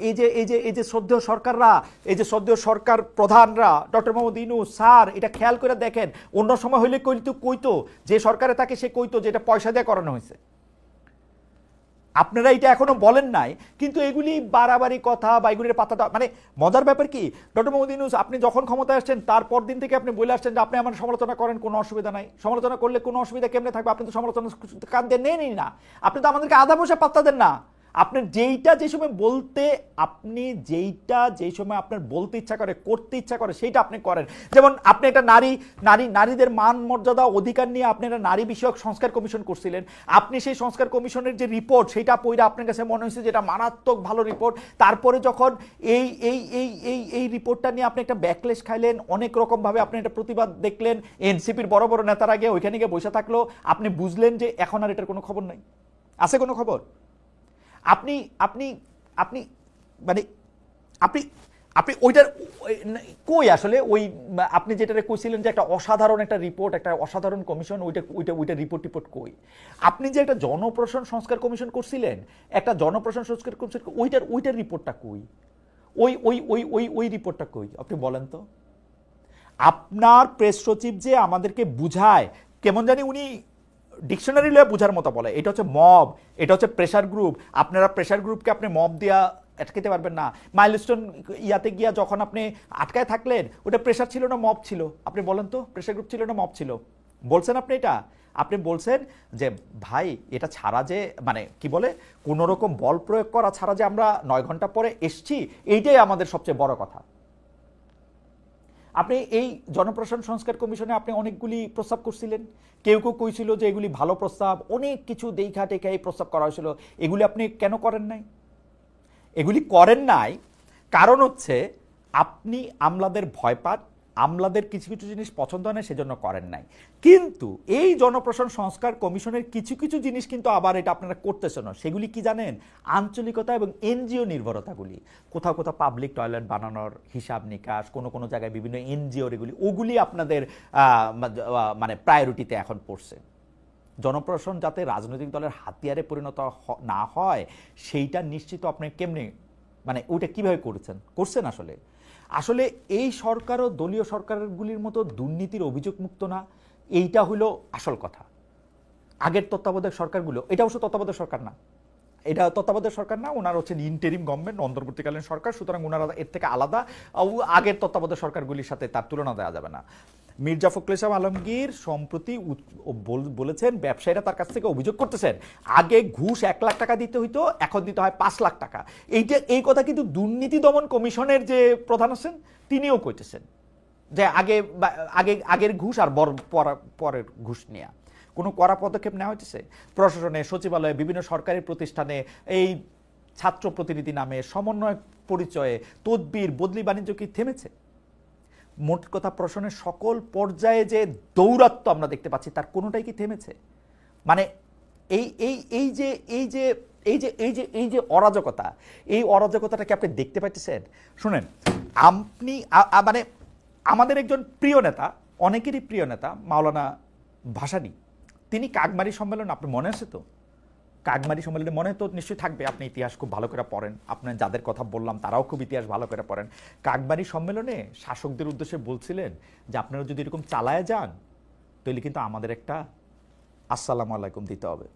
[SPEAKER 1] এই যে শ্রদ্ধেয় সরকাররা, এই যে শ্রদ্ধেয় সরকার প্রধানরা, ডক্টর মোহাম্মদ ইউনূস স্যার, এটা খেয়াল করে দেখেন। অন্য সময় হইলে কইতো যে সরকারে তাকে সে কইতো যে এটা পয়সা দিয়ে করানো হয়েছে। আপনারা এটা এখনো বলেন নাই, কিন্তু এগুলি বাড়াবাড়ি কথা বা এগুলির পাতা দেওয়া। মানে মজার ব্যাপার কি, ডক্টর মোহাম্মদ ইউনূস আপনি যখন ক্ষমতায় আসছেন তারপর দিন থেকে আপনি বলে আসছেন যে আপনি আমার সমালোচনা করেন, কোনো অসুবিধা নাই। সমালোচনা করলে কোনো অসুবিধা কেমনে থাকবে? আপনি তো সমালোচনা কান দিয়ে নেনই না, আপনি তো আমাদেরকে আধা পয়সা পাত্তা দেন না। আপনি যেইটা যে সময় আপনার বলতে ইচ্ছা করে, করতে ইচ্ছা করে, সেইটা আপনি করেন। যেমন আপনি একটা নারীদের মান মর্যাদা অধিকার নিয়ে আপনি একটা নারী বিষয়ক সংস্কার কমিশন করছিলেন। আপনি সেই সংস্কার কমিশনের যে রিপোর্ট, সেটা পড়ে আপনার কাছে মনে হয়েছে যেটা মারাত্মক ভালো রিপোর্ট। তারপরে যখন এই রিপোর্টটা নিয়ে আপনি একটা ব্যাকলেশ খাইলেন, অনেক রকমভাবে আপনি একটা প্রতিবাদ দেখলেন, এনসিপির বড় বড় নেতারা গিয়ে ওইখানে গিয়ে বসে থাকলো, আপনি বুঝলেন যে এখন আর এটার কোনো খবর নাই। আছে কোনো খবর? আপনি আপনি আপনি মানে আপনি আপনি ওইটার কই আসলে ওই আপনি যেটা কইছিলেন যে একটা অসাধারণ একটা রিপোর্ট, একটা অসাধারণ কমিশন, ওইটা রিপোর্ট কই? আপনি যে একটা জনপ্রশাসন সংস্কার কমিশন করছিলেন, একটা জনপ্রশাসন সংস্কার কমিশন, ওইটার রিপোর্টটা কই? ওই রিপোর্টটা কই আপনি বলেন তো? আপনার প্রেস সচিব যে আমাদেরকে বুঝায়, কেমন জানি উনি ডিকশনারি লয়ে বোঝার মতো বলে, এটা হচ্ছে মব, এটা হচ্ছে প্রেশার গ্রুপ। আপনারা প্রেশার গ্রুপকে আপনি মব দিয়া আটকাইতে পারবেন না। মাইলস্টোন ইয়াতে গিয়া যখন আপনি আটকায় থাকলেন, ওটা প্রেশার ছিল না মব ছিল? আপনি বলেন তো, প্রেশার গ্রুপ ছিল না মব ছিল? বলছেন আপনি এটা? আপনি বলছেন যে ভাই এটা ছাড়া যে মানে কি বলে কোনো রকম বল প্রয়োগ করা ছাড়া যে আমরা 9 ঘন্টা পরে এসছি, এইটাই আমাদের সবচেয়ে বড় কথা। আপনি এই জনপ্রশাসন সংস্কার কমিশনে আপনি অনেকগুলি প্রস্তাব করছিলেন, কেউ কইছিল যে এগুলি ভালো প্রস্তাব, অনেক কিছু দেখা টেকা এই প্রস্তাব করা হয়েছিল। এগুলি আপনি কেন করেন নাই? এগুলি করেন নাই কারণ হচ্ছে আপনি আমলাদের ভয় পান, আমলাদের কিছু কিছু জিনিস পছন্দ হয় না, সেজন্য করেন নাই। কিন্তু এই জনপ্রশাসন সংস্কার কমিশনের কিছু কিছু জিনিস কিন্তু আবার এটা আপনারা করতেছেন না। সেগুলি কি জানেন? আঞ্চলিকতা এবং এনজিও নির্ভরতাগুলি। কোথাও কোথাও পাবলিক টয়লেট বানানোর হিসাব নিকাশ, কোনো জায়গায় বিভিন্ন এনজিওর ওগুলি আপনাদের মানে প্রায়োরিটিতে এখন পড়ছে। জনপ্রশাসন যাতে রাজনৈতিক দলের হাতিয়ারে পরিণত না হয়, সেইটা নিশ্চিত আপনি কেমনে মানে ওইটা কিভাবে করছেন? আসলে এই সরকারও দলীয় সরকারগুলির মতো দুর্নীতির অভিযোগ মুক্ত না, এইটা হলো আসল কথা। আগের তত্ত্বাবধায়ক সরকারগুলো, এটা অবশ্য তত্ত্বাবধায়ক সরকার না, এটা তত্ত্বাবধায়ক সরকার না, ওনারা হচ্ছেন ইন্টারিম গভর্নমেন্ট, অন্তর্বর্তীকালীন সরকার, সুতরাং ওনারা এর থেকে আলাদা, আগের তত্ত্বাবধায়ক সরকারগুলির সাথে তার তুলনা দেওয়া যাবে না। মির্জা ফখরুল ইসলাম আলমগীর সম্প্রতি বলেছেন ব্যবসায়ীরা তার কাছ থেকে অভিযোগ করতেছেন আগে ঘুষ 1 লাখ টাকা দিতে হইতো, এখন দিতে হয় 5 লাখ টাকা। এই কথা কিন্তু দুর্নীতি দমন কমিশনের যে প্রধান আছেন তিনিও কইতেছেন যে আগের ঘুষ আর পরের ঘুষ নিয়ে কোনো কড়া পদক্ষেপ নেওয়া হয়েছে? প্রশাসনে, সচিবালয়ে, বিভিন্ন সরকারি প্রতিষ্ঠানে এই ছাত্র প্রতিনিধি নামে সমন্বয় পরিচয়ে তদবির বদলি বাণিজ্য কি থেমেছে? মোট কথা প্রশাসনের সকল পর্যায়ে যে দৌরাত্ম্য আমরা দেখতে পাচ্ছি তার কোনোটাই কি থেমেছে? মানে এই এই এই যে এই যে এই যে এই যে এই যে অরাজকতা, এই অরাজকতাটাকে আপনি দেখতে পাচ্ছেন? শুনেন, আপনি মানে আমাদের একজন প্রিয় নেতা, অনেকেরই প্রিয় নেতা মাওলানা ভাসানী, তিনি কাকমারি সম্মেলন, আপনি মনে আছে তো? কাকমারি সম্মেলনে মনে তো নিশ্চয়ই থাকবে, আপনি ইতিহাস খুব ভালো করে পড়েন, আপনার যাদের কথা বললাম তারাও খুব ইতিহাস ভালো করে পড়েন। কাকমারি সম্মেলনে শাসকদের উদ্দেশ্যে বলছিলেন যে আপনারা যদি এরকম চালায় যান তাহলে কিন্তু আমাদের একটা আসসালামু আলাইকুম দিতে হবে।